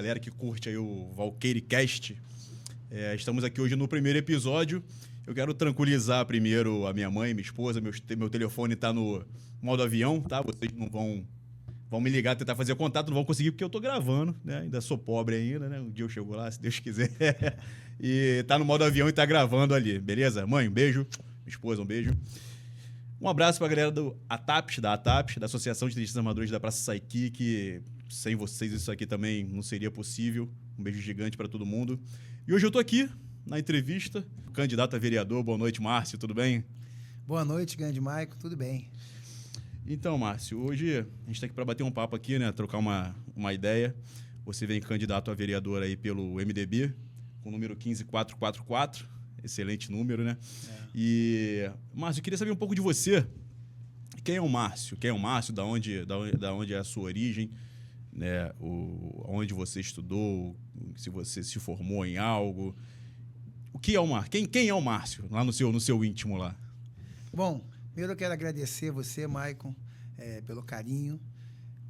Galera que curte aí o ValqueireCast. Estamos aqui hoje no primeiro episódio. Eu quero tranquilizar primeiro a minha mãe, minha esposa. Meu telefone tá no modo avião, tá? Vocês não vão me ligar, tentar fazer contato, não vão conseguir porque eu tô gravando, né? Ainda sou pobre ainda, né? Um dia eu chego lá, se Deus quiser. E tá no modo avião e tá gravando ali, beleza? Mãe, um beijo. Minha esposa, um beijo. Um abraço pra galera da ATAPS, da Associação de Turistas Amadores da Praça Saiki, que sem vocês isso aqui também não seria possível. Um beijo gigante pra todo mundo. E hoje eu tô aqui na entrevista, candidato a vereador. Boa noite, Márcio, tudo bem? Boa noite, grande Maico, tudo bem? Então, Márcio, hoje a gente tá aqui para bater um papo aqui, né? Trocar uma ideia. Você vem candidato a vereador aí pelo MDB, com o número 15444. Excelente número, né? E, Márcio, eu queria saber um pouco de você. Quem é o Márcio? Quem é o Márcio? Da onde é a sua origem? Né? Onde você estudou? Se você se formou em algo? O que é o Márcio? Quem é o Márcio? Lá no seu íntimo lá. Bom, primeiro eu quero agradecer você, Maicon, pelo carinho,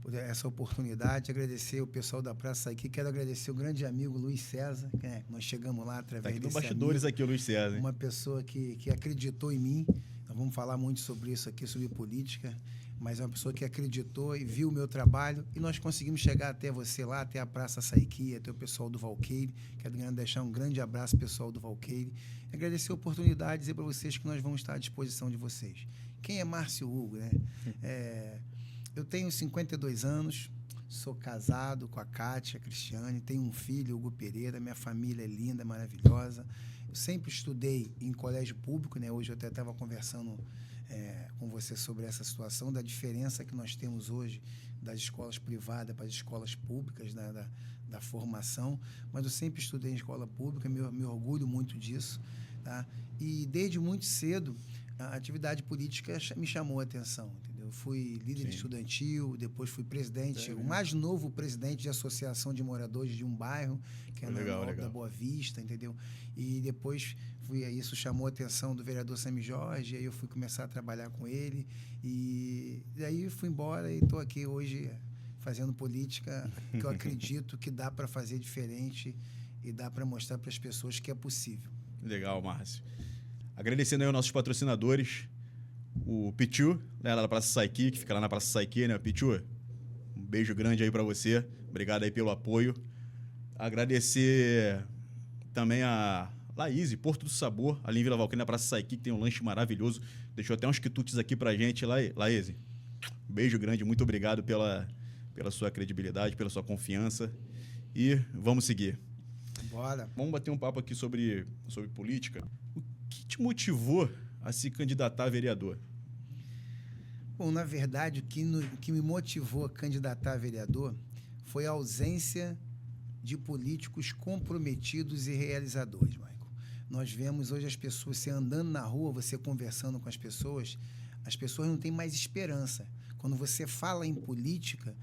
por essa oportunidade, agradecer o pessoal da Praça aqui, quero agradecer o grande amigo Luiz César, nós chegamos lá através tá aqui desse bastidores amigo, aqui, o Luiz César. uma pessoa que acreditou em mim. Nós vamos falar muito sobre isso aqui, sobre política, mas é uma pessoa que acreditou e viu o meu trabalho e nós conseguimos chegar até você lá, até a Praça Saiki, até o pessoal do Valqueire. Quero deixar um grande abraço pessoal do Valqueire. Agradecer a oportunidade e dizer para vocês que nós vamos estar à disposição de vocês. Quem é Márcio Hugo, né? Eu tenho 52 anos, sou casado com a Kátia Cristiane, tenho um filho, Hugo Pereira, minha família é linda, maravilhosa. Eu sempre estudei em colégio público, né? Hoje eu até estava conversando com você sobre essa situação, da diferença que nós temos hoje das escolas privadas para as escolas públicas, da formação, mas eu sempre estudei em escola pública, me orgulho muito disso, tá? E desde muito cedo a atividade política me chamou a atenção, entendeu? Eu fui líder estudantil, depois fui presidente, o mais novo presidente de associação de moradores de um bairro, que é legal. Da Boa Vista, entendeu? E depois isso chamou a atenção do vereador Sami Jorge, aí eu fui começar a trabalhar com ele, e daí fui embora e estou aqui hoje fazendo política, que eu acredito que dá para fazer diferente e dá para mostrar para as pessoas que é possível. Legal, Márcio. Agradecendo aí aos nossos patrocinadores, o Pichu, né, lá da Praça Saiki, que fica lá na Praça Saiki, né, Pichu? Um beijo grande aí para você. Obrigado aí pelo apoio. Agradecer também a Laís, Porto do Sabor, ali em Vila Valqueire, na Praça Saiki, que tem um lanche maravilhoso. Deixou até uns quitutes aqui pra gente, Laís. Um beijo grande, muito obrigado pela sua credibilidade, pela sua confiança. E vamos seguir. Bora. Vamos bater um papo aqui sobre política. O que te motivou a se candidatar a vereador? Bom, na verdade, o que me motivou a candidatar a vereador foi a ausência de políticos comprometidos e realizadores, Michael. Nós vemos hoje as pessoas, você andando na rua, você conversando com as pessoas não têm mais esperança. Quando você fala em política,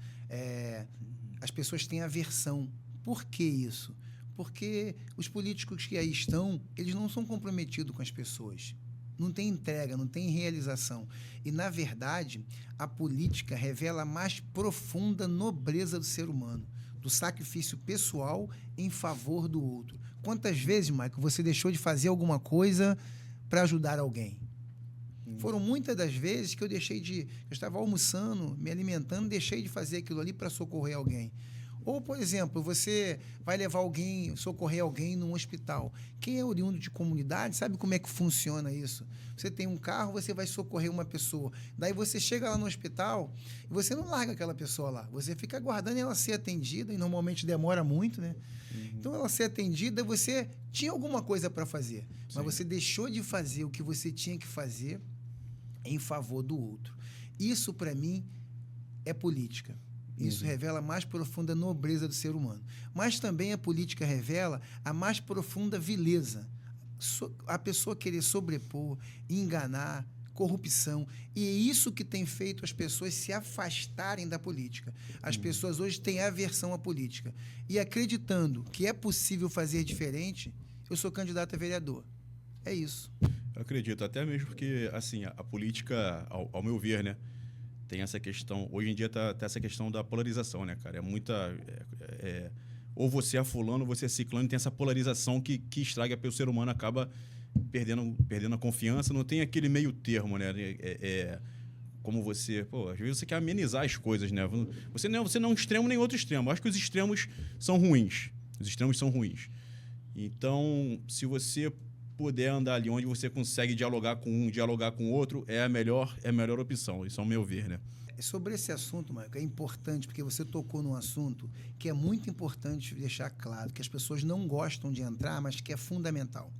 as pessoas têm aversão. Por que isso? Porque os políticos que aí estão, eles não são comprometidos com as pessoas. Não tem entrega, não tem realização. E, na verdade, a política revela a mais profunda nobreza do ser humano, do sacrifício pessoal em favor do outro. Quantas vezes, Michael, você deixou de fazer alguma coisa para ajudar alguém? Foram muitas das vezes que eu estava almoçando, me alimentando, deixei de fazer aquilo ali para socorrer alguém. Ou, por exemplo, você vai levar alguém, socorrer alguém num hospital. Quem é oriundo de comunidade sabe como é que funciona isso. Você tem um carro, você vai socorrer uma pessoa. Daí você chega lá no hospital e você não larga aquela pessoa lá. Você fica aguardando ela ser atendida, e normalmente demora muito, né? Então, ela ser atendida, você tinha alguma coisa para fazer. Mas você deixou de fazer o que você tinha que fazer em favor do outro. Isso, para mim, é política. Isso revela a mais profunda nobreza do ser humano. Mas também a política revela a mais profunda vileza. A pessoa querer sobrepor, enganar, corrupção. E é isso que tem feito as pessoas se afastarem da política. As pessoas hoje têm aversão à política. E acreditando que é possível fazer diferente, eu sou candidato a vereador. É isso. Eu acredito, até mesmo porque, assim, a política, ao meu ver, né, tem essa questão, hoje em dia tá essa questão da polarização, né, cara? ou você é fulano, ou você é ciclano, e tem essa polarização que estraga, porque o ser humano acaba perdendo a confiança, não tem aquele meio termo, né? Como você... Pô, às vezes você quer amenizar as coisas, né? Você não é um extremo nem outro extremo. Eu acho que os extremos são ruins. Os extremos são ruins. Então, se você puder andar ali onde você consegue dialogar com um, dialogar com o outro, é a melhor opção. Isso é o meu ver, né? Sobre esse assunto, Marco, é importante, porque você tocou num assunto que é muito importante deixar claro, que as pessoas não gostam de entrar, mas que é fundamental.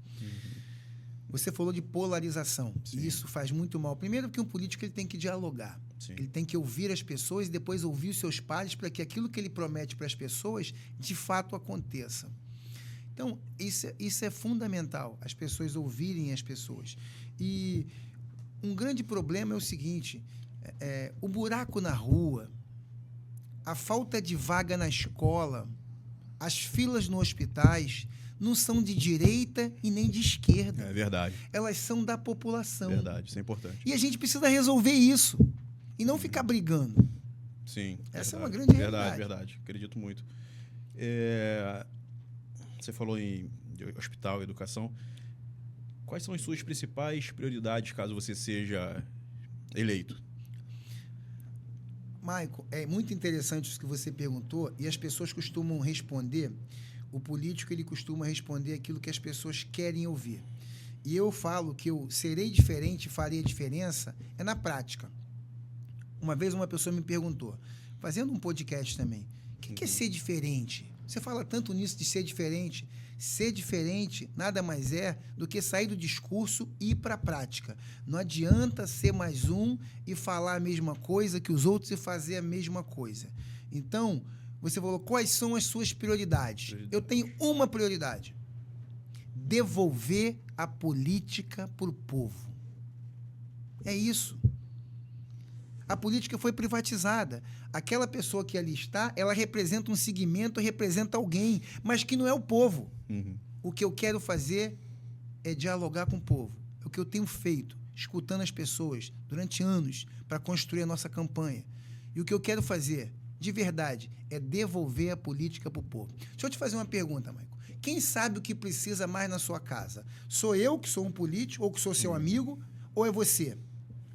Você falou de polarização. Sim. E isso faz muito mal. Primeiro, porque um político ele tem que dialogar. Sim. Ele tem que ouvir as pessoas e depois ouvir os seus pares para que aquilo que ele promete para as pessoas, de fato, aconteça. Então, isso é fundamental, as pessoas ouvirem as pessoas. E um grande problema é o seguinte, o buraco na rua, a falta de vaga na escola, as filas nos hospitais não são de direita e nem de esquerda. É verdade. Elas são da população. Verdade, isso é importante. E a gente precisa resolver isso e não ficar brigando. Sim. Essa é uma grande realidade. Verdade. Acredito muito. Você falou em hospital, educação. Quais são as suas principais prioridades caso você seja eleito? Maico, é muito interessante isso que você perguntou e as pessoas costumam responder. O político ele costuma responder aquilo que as pessoas querem ouvir. E eu falo que eu serei diferente, farei a diferença, é na prática. Uma vez uma pessoa me perguntou, fazendo um podcast também, o que é ser diferente? Você fala tanto nisso de ser diferente. Ser diferente nada mais é do que sair do discurso e ir para a prática. Não adianta ser mais um e falar a mesma coisa que os outros e fazer a mesma coisa. Então, você falou, quais são as suas prioridades? Eu tenho uma prioridade. Devolver a política para o povo. É isso. A política foi privatizada. Aquela pessoa que ali está, ela representa um segmento, representa alguém, mas que não é o povo. O que eu quero fazer é dialogar com o povo. É o que eu tenho feito, escutando as pessoas durante anos para construir a nossa campanha. E o que eu quero fazer, de verdade, é devolver a política para o povo. Deixa eu te fazer uma pergunta, Maico. Quem sabe o que precisa mais na sua casa? Sou eu, que sou um político, ou que sou seu amigo, ou é você?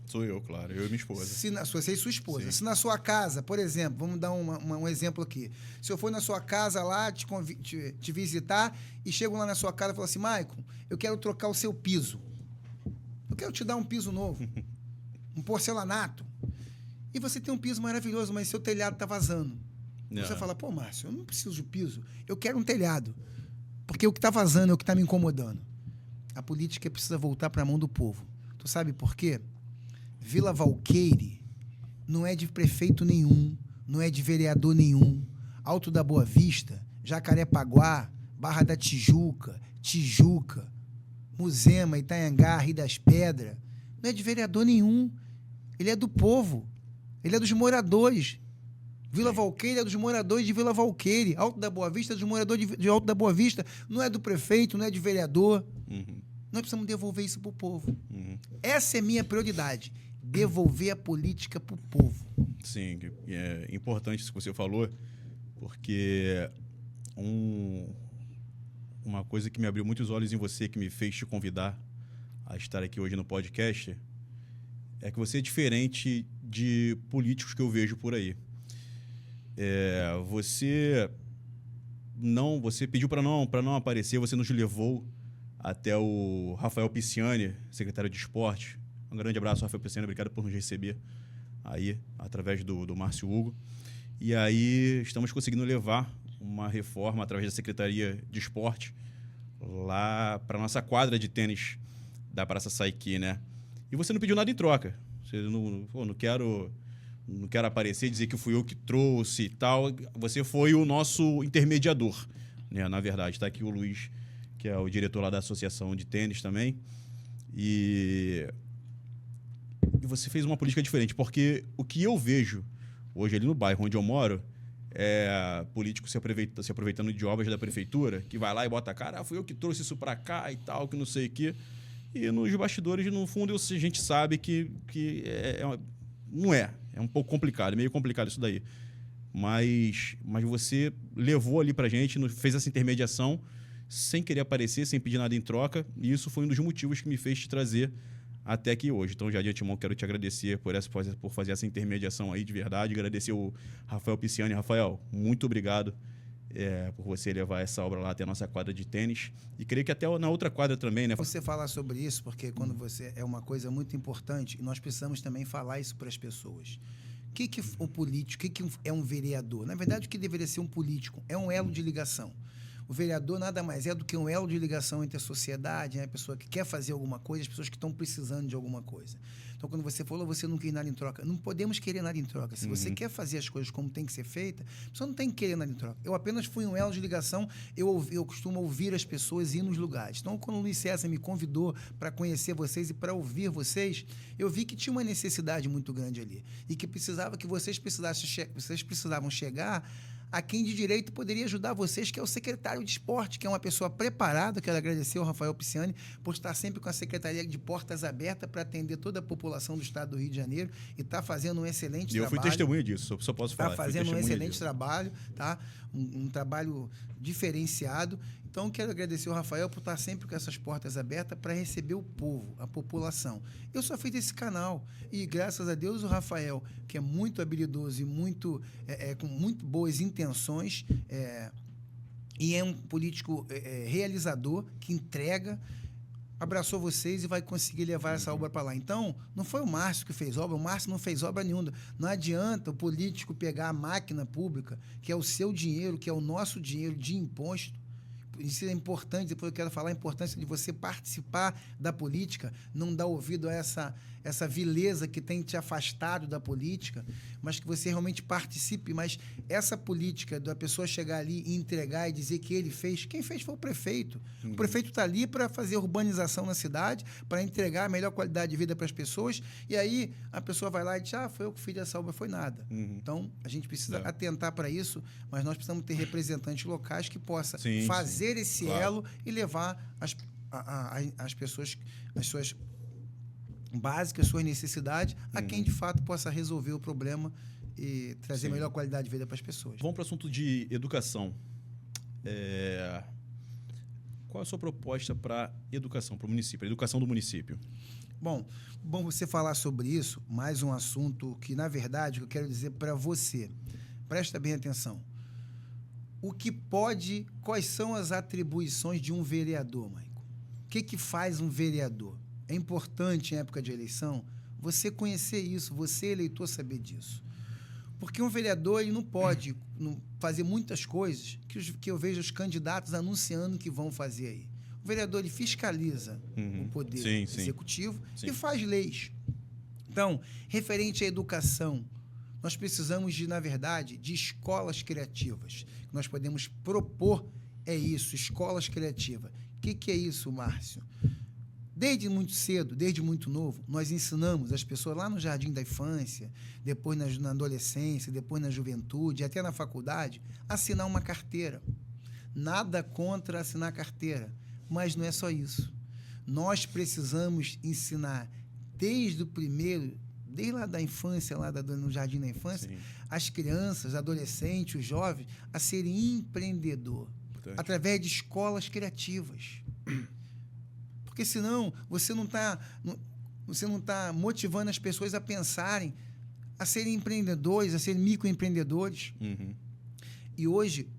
Sou eu, claro. Eu e minha esposa. Você e sua esposa. Sim. Se na sua casa, por exemplo, vamos dar um exemplo aqui. Se eu for na sua casa lá, te visitar, e chego lá na sua casa e falo assim, Maicon, eu quero trocar o seu piso. Eu quero te dar um piso novo. Um porcelanato. E você tem um piso maravilhoso, mas seu telhado está vazando. Você fala, pô, Márcio, eu não preciso de piso. Eu quero um telhado. Porque o que está vazando é o que está me incomodando. A política precisa voltar para a mão do povo. Tu sabe por quê? Vila Valqueire não é de prefeito nenhum, não é de vereador nenhum. Alto da Boa Vista, Jacarepaguá, Barra da Tijuca, Muzema, Itanhangá, Rio das Pedras, não é de vereador nenhum. Ele é do povo, ele é dos moradores. Vila Valqueire é dos moradores de Vila Valqueire. Alto da Boa Vista é dos moradores de Alto da Boa Vista. Não é do prefeito, não é de vereador. Nós precisamos devolver isso para o povo. Essa é a minha prioridade. Devolver a política para o povo. Sim, é importante isso que você falou, porque uma coisa que me abriu muitos olhos em você, que me fez te convidar a estar aqui hoje no podcast, é que você é diferente de políticos que eu vejo por aí. Você pediu para não aparecer, você nos levou até o Rafael Pisciani, secretário de Esporte. Um grande abraço, Rafael Pisciani, obrigado por nos receber aí, através do Márcio Hugo. E aí estamos conseguindo levar uma reforma através da Secretaria de Esporte lá para a nossa quadra de tênis da Praça Saiqui, né? E você não pediu nada em troca. Você não quero aparecer, dizer que fui eu que trouxe e tal. Você foi o nosso intermediador, né? Na verdade, está aqui o Luiz, que é o diretor lá da Associação de Tênis também. E você fez uma política diferente, porque o que eu vejo hoje ali no bairro onde eu moro é político se aproveitando de obras da prefeitura, que vai lá e bota a cara, fui eu que trouxe isso para cá e tal, que não sei o quê. E nos bastidores, no fundo, a gente sabe que não é. É um pouco complicado, é meio complicado isso daí. mas você levou ali pra gente, fez essa intermediação sem querer aparecer, sem pedir nada em troca, e isso foi um dos motivos que me fez te trazer até aqui hoje. Então, já de antemão, quero te agradecer por fazer essa intermediação aí de verdade, agradecer o Rafael Pisciani. Rafael, muito obrigado por você levar essa obra lá até a nossa quadra de tênis, e creio que até na outra quadra também, né? Você falar sobre isso, porque quando você é uma coisa muito importante, e nós precisamos também falar isso para as pessoas. O que o político, o que é um vereador? Na verdade, o que deveria ser um político é um elo de ligação. O vereador nada mais é do que um elo de ligação entre a sociedade, né? A pessoa que quer fazer alguma coisa, as pessoas que estão precisando de alguma coisa. Então, quando você falou, você não quer nada em troca. Não podemos querer nada em troca. Se você quer fazer as coisas como tem que ser feita, você não tem que querer nada em troca. Eu apenas fui um elo de ligação, eu costumo ouvir as pessoas e ir nos lugares. Então, quando o Luiz César me convidou para conhecer vocês e para ouvir vocês, eu vi que tinha uma necessidade muito grande ali. E que precisava que vocês precisavam chegar a quem de direito poderia ajudar vocês, que é o secretário de esporte, que é uma pessoa preparada. Quero agradecer ao Rafael Pisciani por estar sempre com a secretaria de portas abertas para atender toda a população do estado do Rio de Janeiro, e está fazendo um excelente trabalho. Eu fui testemunha disso, só posso falar. Está fazendo um excelente trabalho, tá? Um trabalho diferenciado. Então, quero agradecer ao Rafael por estar sempre com essas portas abertas para receber o povo, a população. Eu só fiz esse canal e, graças a Deus, o Rafael, que é muito habilidoso e com muito boas intenções, e é um político realizador, que entrega, abraçou vocês e vai conseguir levar essa obra para lá. Então, não foi o Márcio que fez obra, o Márcio não fez obra nenhuma. Não adianta o político pegar a máquina pública, que é o seu dinheiro, que é o nosso dinheiro de imposto. Isso é importante, depois eu quero falar a importância de você participar da política, não dar ouvido a essa vileza que tem te afastado da política, mas que você realmente participe. Mas essa política da pessoa chegar ali e entregar e dizer que ele fez, quem fez foi o prefeito. O prefeito está ali para fazer urbanização na cidade, para entregar a melhor qualidade de vida para as pessoas, e aí a pessoa vai lá e diz, foi eu que fiz essa obra, foi nada. Então, a gente precisa atentar para isso, mas nós precisamos ter representantes locais que possam fazer esse elo e levar as pessoas, as suas básicas, suas necessidades, a quem de fato possa resolver o problema e trazer melhor qualidade de vida para as pessoas. Vamos para o assunto de educação. Qual é a sua proposta para educação, para o município, a educação do município? Bom você falar sobre isso, mais um assunto que, na verdade, eu quero dizer para você, presta bem atenção. Quais são as atribuições de um vereador, Maico? O que faz um vereador? É importante, em época de eleição, você conhecer isso, você, eleitor, saber disso. Porque um vereador ele não pode fazer muitas coisas que eu vejo os candidatos anunciando que vão fazer aí. O vereador ele fiscaliza o poder executivo e faz leis. Então, referente à educação, nós precisamos, na verdade, de escolas criativas. Nós podemos propor isso, escolas criativas. O que é isso, Márcio? Desde muito cedo, desde muito novo, nós ensinamos as pessoas lá no jardim da infância, depois na adolescência, depois na juventude, até na faculdade, a assinar uma carteira. Nada contra assinar carteira, mas não é só isso. Nós precisamos ensinar desde lá da infância, no jardim da infância, as crianças, adolescentes, os jovens, a serem empreendedor, através de escolas criativas. Porque senão você não está motivando as pessoas a pensarem, a serem empreendedores, a serem microempreendedores. E hoje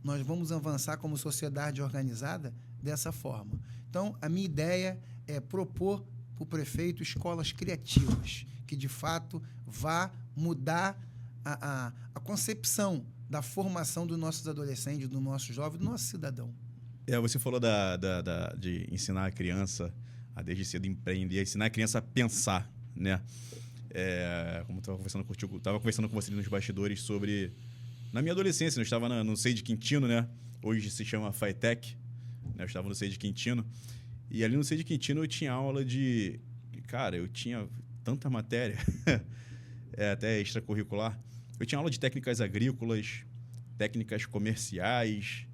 nós vamos avançar como sociedade organizada dessa forma. Então, a minha ideia é propor para o prefeito escolas criativas, que de fato vá mudar a concepção da formação dos nossos adolescentes, do nosso jovem, do nosso cidadão. Você falou de ensinar a criança a desde cedo empreender, ensinar a criança a pensar, né? Como eu estava conversando com você nos bastidores sobre... Na minha adolescência, eu estava no SEI de Quintino, né? Hoje se chama FATEC, né? Eu estava no SEI de Quintino. E ali no SEI de Quintino eu tinha aula de... Cara, eu tinha tanta matéria, até extracurricular. Eu tinha aula de técnicas agrícolas, técnicas comerciais...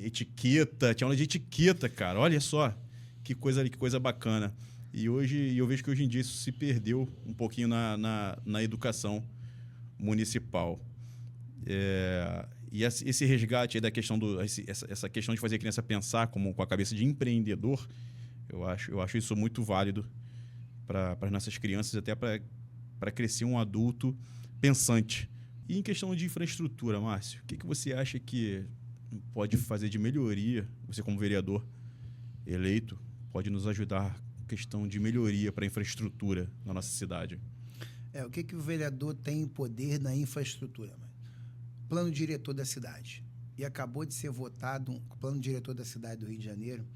etiqueta, tinha aula de etiqueta, cara. Olha só que coisa bacana. E eu vejo que hoje em dia isso se perdeu um pouquinho na educação municipal. E esse resgate aí da questão essa questão de fazer a criança pensar com a cabeça de empreendedor, eu acho isso muito válido para as nossas crianças, até para crescer um adulto pensante. E em questão de infraestrutura, Márcio, o que você acha que pode fazer de melhoria, você como vereador eleito, pode nos ajudar em questão de melhoria para a infraestrutura na nossa cidade? O que o vereador tem poder na infraestrutura? Plano diretor da cidade. E acabou de ser votado o plano diretor da cidade do Rio de Janeiro.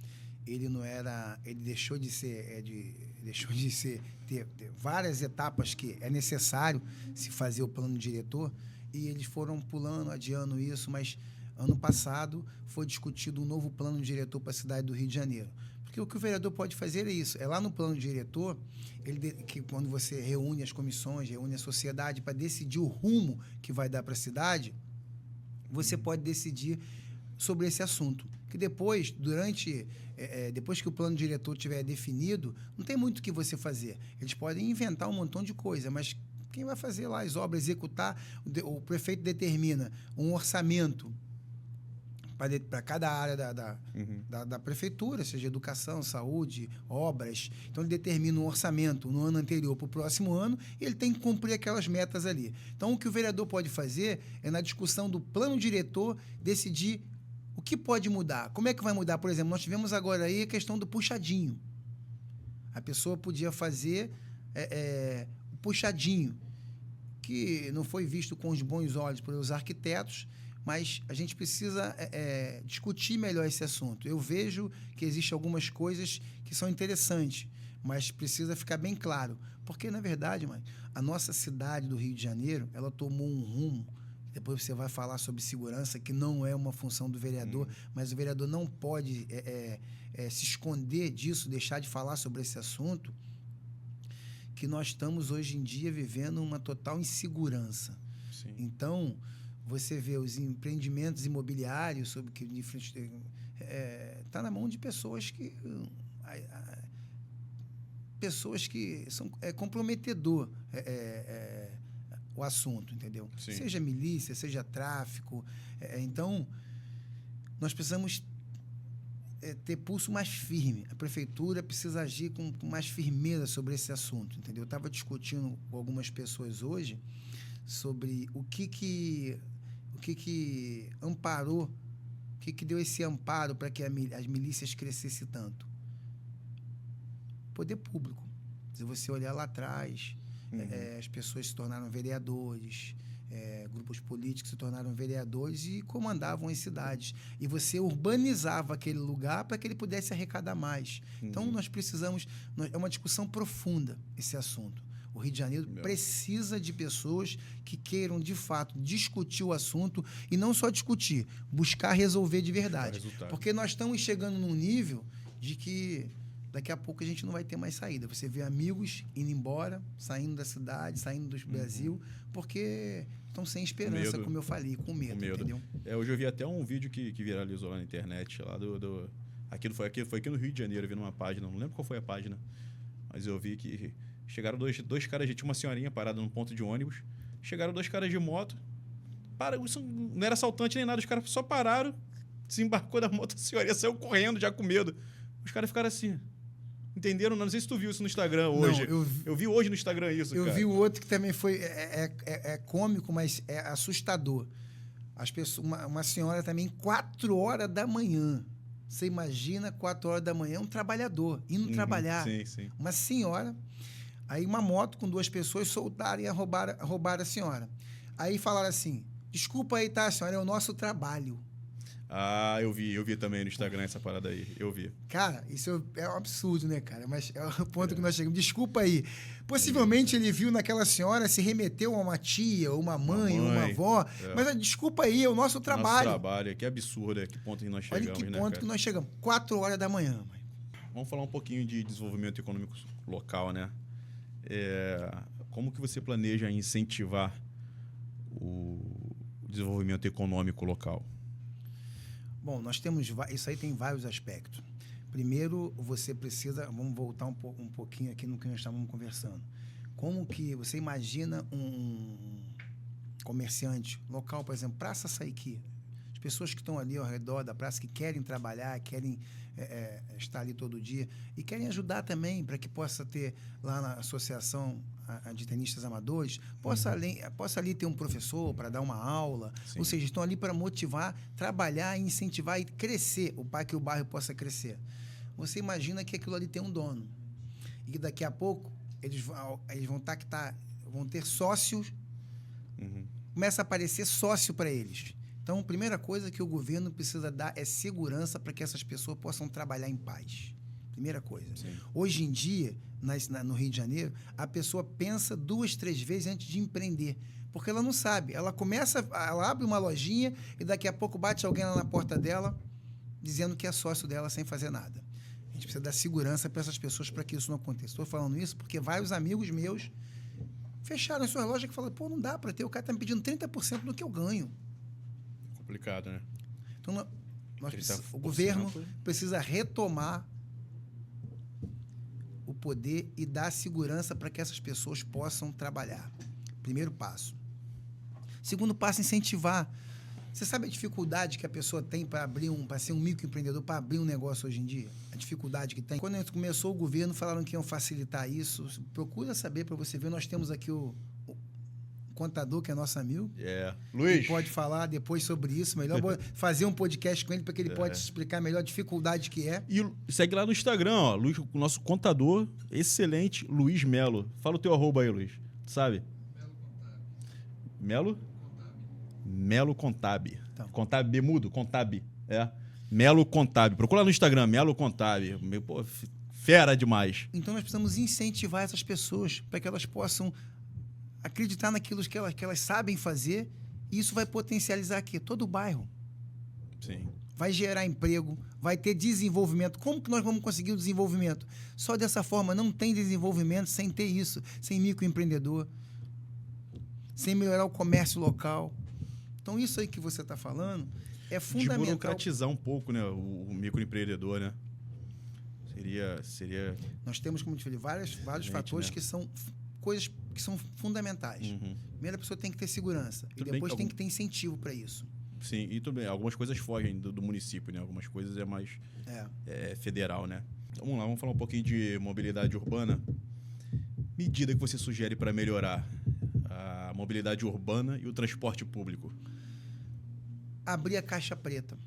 Ele deixou de ter várias etapas que é necessário se fazer o plano diretor, e eles foram pulando, adiando isso, mas ano passado foi discutido um novo plano diretor para a cidade do Rio de Janeiro. Porque o que o vereador pode fazer é isso, é lá no plano diretor, que quando você reúne as comissões, reúne a sociedade para decidir o rumo que vai dar para a cidade, você pode decidir sobre esse assunto. Que depois, depois que o plano diretor estiver definido, não tem muito o que você fazer. Eles podem inventar um montão de coisa, mas quem vai fazer lá as obras, executar, o prefeito determina um orçamento para cada área da prefeitura, seja educação, saúde, obras. Então, ele determina um orçamento no ano anterior para o próximo ano e ele tem que cumprir aquelas metas ali. Então, o que o vereador pode fazer é, na discussão do plano diretor, decidir o que pode mudar. Como é que vai mudar? Por exemplo, nós tivemos agora aí a questão do puxadinho. A pessoa podia fazer o puxadinho, que não foi visto com os bons olhos pelos arquitetos, mas a gente precisa discutir melhor esse assunto. Eu vejo que existem algumas coisas que são interessantes, mas precisa ficar bem claro. Porque, na verdade, a nossa cidade do Rio de Janeiro, ela tomou um rumo. Depois você vai falar sobre segurança, que não é uma função do vereador, mas o vereador não pode se esconder disso, deixar de falar sobre esse assunto, que nós estamos hoje em dia vivendo uma total insegurança. Sim. Então, você vê os empreendimentos imobiliários sobre que está na mão de pessoas que são comprometedor o assunto, entendeu? Sim. Seja milícia, seja tráfico. Então, nós precisamos ter pulso mais firme. A prefeitura precisa agir com mais firmeza sobre esse assunto, entendeu? Eu estava discutindo com algumas pessoas hoje sobre o que amparou, o que deu esse amparo para que as milícias crescessem tanto. Poder público. Se você olhar lá atrás, as pessoas se tornaram vereadores, grupos políticos se tornaram vereadores e comandavam as cidades. E você urbanizava aquele lugar para que ele pudesse arrecadar mais. Então, nós precisamos... É uma discussão profunda esse assunto. O Rio de Janeiro precisa de pessoas que queiram, de fato, discutir o assunto e não só discutir, buscar resolver de verdade. Porque nós estamos chegando num nível de que daqui a pouco a gente não vai ter mais saída. Você vê amigos indo embora, saindo da cidade, saindo do Brasil, porque estão sem esperança, como eu falei, com medo. Entendeu? Hoje eu vi até um vídeo que viralizou lá na internet, lá foi aqui no Rio de Janeiro, eu vi numa página, não lembro qual foi a página, mas eu vi que chegaram dois caras, tinha uma senhorinha parada num ponto de ônibus, chegaram 2 caras de moto, isso não era assaltante nem nada, os caras só pararam, desembarcou da moto, a senhorinha saiu correndo já com medo. Os caras ficaram assim, entenderam? Não sei se tu viu isso no Instagram hoje. Não, eu vi hoje no Instagram isso, cara. Eu vi o outro que também foi cômico, mas é assustador. Uma senhora também, 4 horas da manhã. Você imagina, 4 horas da manhã, um trabalhador indo trabalhar. Sim. Uma senhora, aí uma moto com 2 pessoas soltaram e roubaram a senhora. Aí falaram assim, desculpa aí, tá, senhora, é o nosso trabalho. Ah, eu vi também no Instagram essa parada aí, eu vi. Cara, isso é um absurdo, né, cara? Mas é o ponto que nós chegamos. Desculpa aí. Possivelmente ele viu naquela senhora, se remeteu a uma tia, ou uma mãe, ou uma avó. Mas desculpa aí, é o nosso trabalho. Nosso trabalho, que absurdo, que ponto que nós chegamos, Olha que ponto que nós chegamos. 4 horas da manhã, mãe. Vamos falar um pouquinho de desenvolvimento econômico local, né? Como que você planeja incentivar o desenvolvimento econômico local? Bom, nós temos... Isso aí tem vários aspectos. Primeiro, você precisa... Vamos voltar um pouquinho aqui no que nós estávamos conversando. Como que você imagina um comerciante local, por exemplo, Praça Saiki, as pessoas que estão ali ao redor da praça, que querem trabalhar, querem estar ali todo dia e querem ajudar também para que possa ter lá na associação de tenistas amadores, possa ali ter um professor para dar uma aula. Sim. Ou seja, estão ali para motivar, trabalhar, incentivar e crescer, para que o bairro possa crescer. Você imagina que aquilo ali tem um dono e que daqui a pouco eles vão ter sócios, começa a aparecer sócio para eles. Então, a primeira coisa que o governo precisa dar é segurança para que essas pessoas possam trabalhar em paz. Primeira coisa. Sim. Hoje em dia, no Rio de Janeiro, a pessoa pensa 2, 3 vezes antes de empreender, porque ela não sabe. Ela abre uma lojinha e daqui a pouco bate alguém lá na porta dela dizendo que é sócio dela sem fazer nada. A gente precisa dar segurança para essas pessoas para que isso não aconteça. Estou falando isso porque vários amigos meus fecharam as suas lojas e falaram, pô, não dá para ter, o cara está me pedindo 30% do que eu ganho. Complicado, né? Então, o governo precisa retomar o poder e dar segurança para que essas pessoas possam trabalhar. Primeiro passo. Segundo passo, incentivar. Você sabe a dificuldade que a pessoa tem para ser um microempreendedor, para abrir um negócio hoje em dia? A dificuldade que tem. Quando começou o governo, falaram que iam facilitar isso. Procura saber para você ver. Nós temos aqui o contador, que é nosso amigo. Luiz. Ele pode falar depois sobre isso. Melhor fazer um podcast com ele para que ele possa explicar melhor a dificuldade que é. E segue lá no Instagram, ó, Luiz, o nosso contador excelente, Luiz Melo. Fala o teu arroba aí, Luiz. Tu sabe? Melo? Melo Contab. Então. Contab mudo? Contab. Melo Contab. Procura lá no Instagram, Melo Contab. Pô, fera demais. Então nós precisamos incentivar essas pessoas para que elas possam acreditar naquilo que elas sabem fazer, e isso vai potencializar aqui todo o bairro. Sim. Vai gerar emprego, vai ter desenvolvimento. Como que nós vamos conseguir o desenvolvimento? Só dessa forma. Não tem desenvolvimento sem ter isso, sem microempreendedor, sem melhorar o comércio local. Então, isso aí que você está falando é fundamental. Desburocratizar um pouco, né, o microempreendedor, né? Seria... Nós temos, como eu te falei, vários fatores, né, que são coisas que são fundamentais. Primeiro, a pessoa tem que ter segurança. E depois tem que ter incentivo para isso. Sim, e tudo bem. Algumas coisas fogem do município, né? Algumas coisas é mais federal, né? Então, vamos lá, vamos falar um pouquinho de mobilidade urbana. Medida que você sugere para melhorar a mobilidade urbana e o transporte público? Abrir a caixa preta.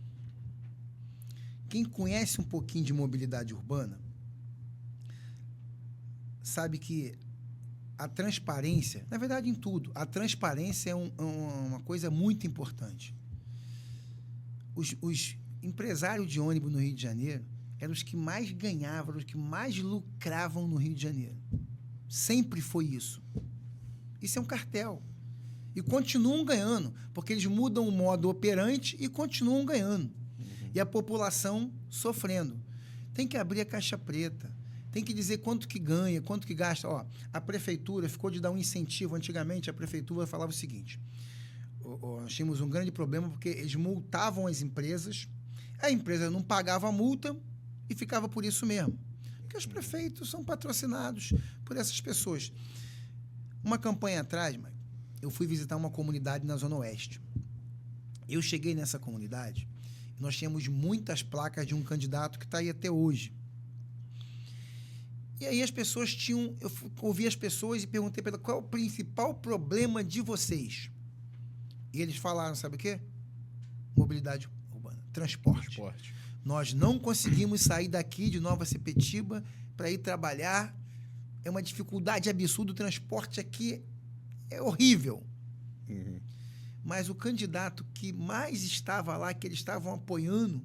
Quem conhece um pouquinho de mobilidade urbana sabe que a transparência, na verdade, em tudo, a transparência é uma coisa muito importante. Os empresários de ônibus no Rio de Janeiro eram os que mais ganhavam, os que mais lucravam no Rio de Janeiro. Sempre foi isso. Isso é um cartel. E continuam ganhando, porque eles mudam o modo operante e continuam ganhando. E a população sofrendo. Tem que abrir a caixa preta. Tem que dizer quanto que ganha, quanto que gasta. Ó, a prefeitura ficou de dar um incentivo. Antigamente, a prefeitura falava o seguinte: nós tínhamos um grande problema porque eles multavam as empresas, a empresa não pagava a multa e ficava por isso mesmo. Porque os prefeitos são patrocinados por essas pessoas. Uma campanha atrás, eu fui visitar uma comunidade na Zona Oeste. Eu cheguei nessa comunidade e nós tínhamos muitas placas de um candidato que está aí até hoje. E aí as pessoas eu ouvi as pessoas e perguntei para elas qual é o principal problema de vocês. E eles falaram, sabe o quê? Mobilidade urbana, transporte. Nós não conseguimos sair daqui de Nova Sepetiba para ir trabalhar. É uma dificuldade absurda, o transporte aqui é horrível. Mas o candidato que mais estava lá, que eles estavam apoiando,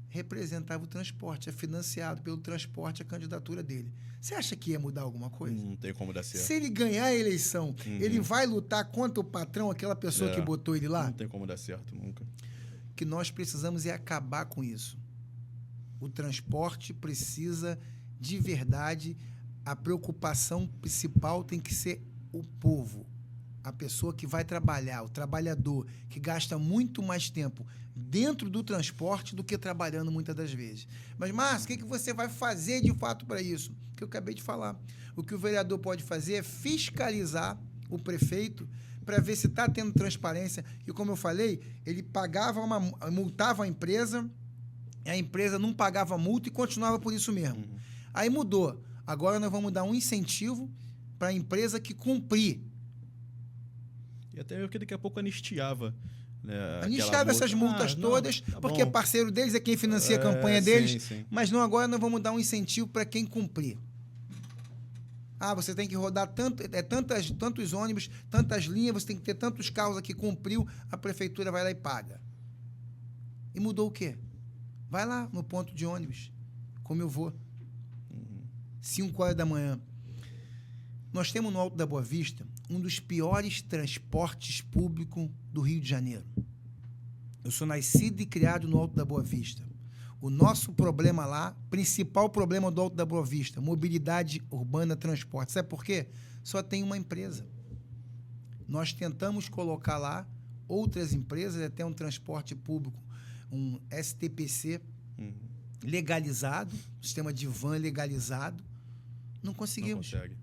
representava o transporte, é financiado pelo transporte a candidatura dele. Você acha que ia mudar alguma coisa? Não tem como dar certo. Se ele ganhar a eleição, ele vai lutar contra o patrão, aquela pessoa que botou ele lá? Não tem como dar certo, nunca. O que nós precisamos é acabar com isso. O transporte precisa, de verdade, a preocupação principal tem que ser o povo, a pessoa que vai trabalhar, o trabalhador, que gasta muito mais tempo dentro do transporte do que trabalhando muitas das vezes. Mas, Márcio, o que você vai fazer de fato para isso? O que eu acabei de falar. O que o vereador pode fazer é fiscalizar o prefeito para ver se está tendo transparência. E, como eu falei, ele multava a empresa não pagava multa e continuava por isso mesmo. Aí mudou. Agora nós vamos dar um incentivo para a empresa que cumprir. E até porque daqui a pouco anistiava. Né, anistiava essas multas todas, porque parceiro deles é quem financia a campanha deles. Sim. Mas não, agora nós vamos dar um incentivo para quem cumprir. Você tem que rodar tantos ônibus, tantas linhas, você tem que ter tantos carros aqui, cumpriu, a prefeitura vai lá e paga. E mudou o quê? Vai lá no ponto de ônibus, como eu vou. 5 horas da manhã. Nós temos no Alto da Boa Vista um dos piores transportes públicos do Rio de Janeiro. Eu sou nascido e criado no Alto da Boa Vista. O nosso problema lá, principal problema do Alto da Boa Vista, mobilidade urbana, transporte. Sabe por quê? Só tem uma empresa. Nós tentamos colocar lá outras empresas, até um transporte público, um STPC legalizado, sistema de van legalizado. Não conseguimos. Não consegue.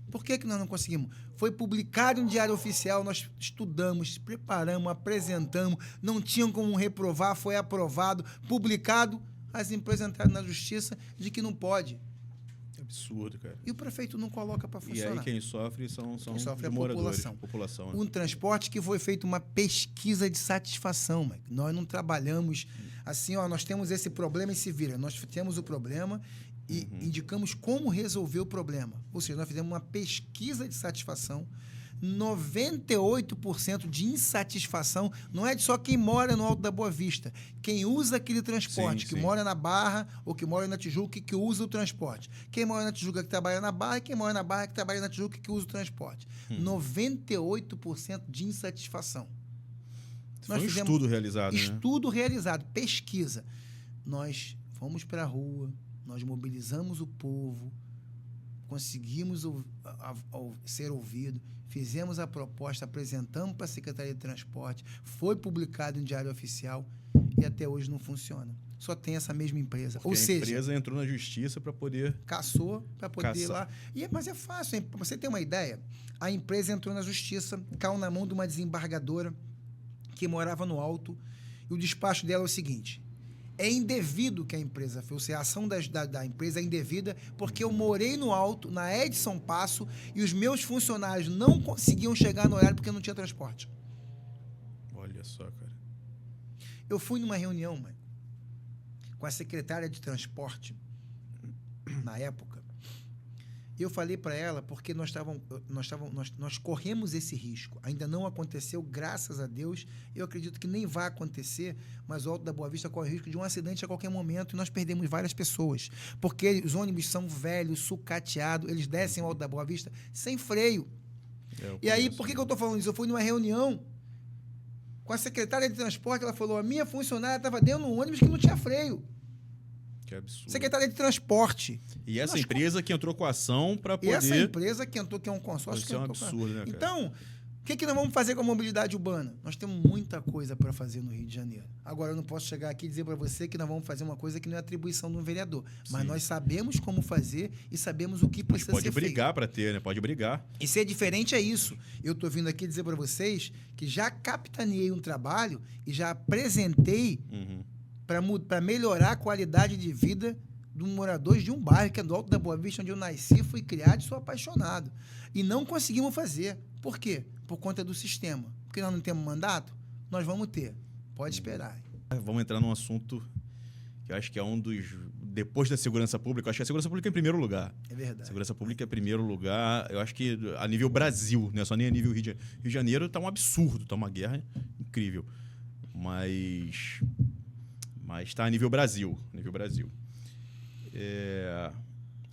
Por que nós não conseguimos? Foi publicado em Diário Oficial, nós estudamos, preparamos, apresentamos, não tinham como reprovar, foi aprovado, publicado, as empresas entraram na justiça de que não pode. Absurdo, cara. E o prefeito não coloca para funcionar. E aí quem sofre são a moradores, população. Né? Um transporte que foi feito uma pesquisa de satisfação, Mike. Nós não trabalhamos assim, nós temos esse problema e se vira. Nós temos o problema e indicamos como resolver o problema. Ou seja, nós fizemos uma pesquisa de satisfação, 98% de insatisfação, não é de só quem mora no Alto da Boa Vista, quem usa aquele transporte, que mora na Barra ou que mora na Tijuca que usa o transporte. Quem mora na Tijuca que trabalha na Barra e quem mora na Barra que trabalha na Tijuca que usa o transporte. 98% de insatisfação. Foi um estudo realizado, Estudo realizado, pesquisa. Nós fomos para a rua, nós mobilizamos o povo, conseguimos ser ouvido, fizemos a proposta, apresentamos para a Secretaria de Transporte, foi publicado em Diário Oficial e até hoje não funciona. Só tem essa mesma empresa. Ou seja, a empresa entrou na justiça para poder... Caçou para poder ir lá. Mas é fácil, para você ter uma ideia, a empresa entrou na justiça, caiu na mão de uma desembargadora que morava no Alto, e o despacho dela é o seguinte: é indevido que a empresa fez, ou seja, a ação da empresa é indevida porque eu morei no Alto, na Edson Passo, e os meus funcionários não conseguiam chegar no horário porque não tinha transporte. Olha só, cara. Eu fui numa reunião, com a secretária de transporte, na época, e eu falei para ela, porque nós corremos esse risco. Ainda não aconteceu, graças a Deus. Eu acredito que nem vai acontecer, mas o Alto da Boa Vista corre o risco de um acidente a qualquer momento e nós perdemos várias pessoas. Porque os ônibus são velhos, sucateados, eles descem o Alto da Boa Vista sem freio. E aí, por que eu estou falando isso? Eu fui numa reunião com a secretária de transporte, ela falou, a minha funcionária estava dentro de um ônibus que não tinha freio. Que absurdo. Secretaria de Transporte. E essa empresa que entrou com a ação para poder... E essa empresa que entrou, que é um consórcio... Isso é um absurdo, né, cara? Então, o que nós vamos fazer com a mobilidade urbana? Nós temos muita coisa para fazer no Rio de Janeiro. Agora, eu não posso chegar aqui e dizer para você que nós vamos fazer uma coisa que não é atribuição de um vereador. Mas nós sabemos como fazer e sabemos o que precisa ser feito. Pode brigar para ter, né? Pode brigar. E ser diferente é isso. Eu estou vindo aqui dizer para vocês que já capitaneei um trabalho e já apresentei... para melhorar a qualidade de vida dos moradores de um bairro, que é do Alto da Boa Vista, onde eu nasci, fui criado e sou apaixonado. E não conseguimos fazer. Por quê? Por conta do sistema. Porque nós não temos mandato? Nós vamos ter. Pode esperar. Vamos entrar num assunto que eu acho que é um dos... Depois da segurança pública, eu acho que a segurança pública é em primeiro lugar. É verdade. A segurança pública é em primeiro lugar. Eu acho que a nível Brasil, não é só nem a nível Rio de Janeiro, está um absurdo, está uma guerra incrível. Mas está a nível Brasil.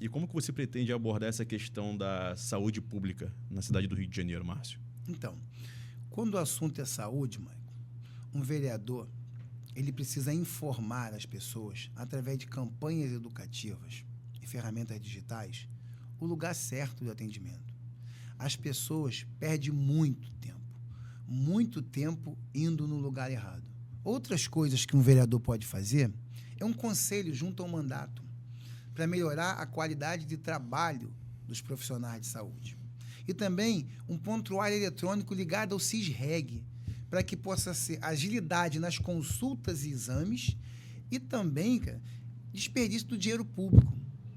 E como que você pretende abordar essa questão da saúde pública na cidade do Rio de Janeiro, Márcio? Então, quando o assunto é saúde, Maicon, um vereador, ele precisa informar as pessoas, através de campanhas educativas e ferramentas digitais, o lugar certo de atendimento. as pessoas perdem muito tempo indo no lugar errado. Outras coisas que um vereador pode fazer é um conselho junto ao mandato para melhorar a qualidade de trabalho dos profissionais de saúde. E também um prontuário eletrônico ligado ao CISREG, para que possa ser agilidade nas consultas e exames e também, cara, desperdício do dinheiro público.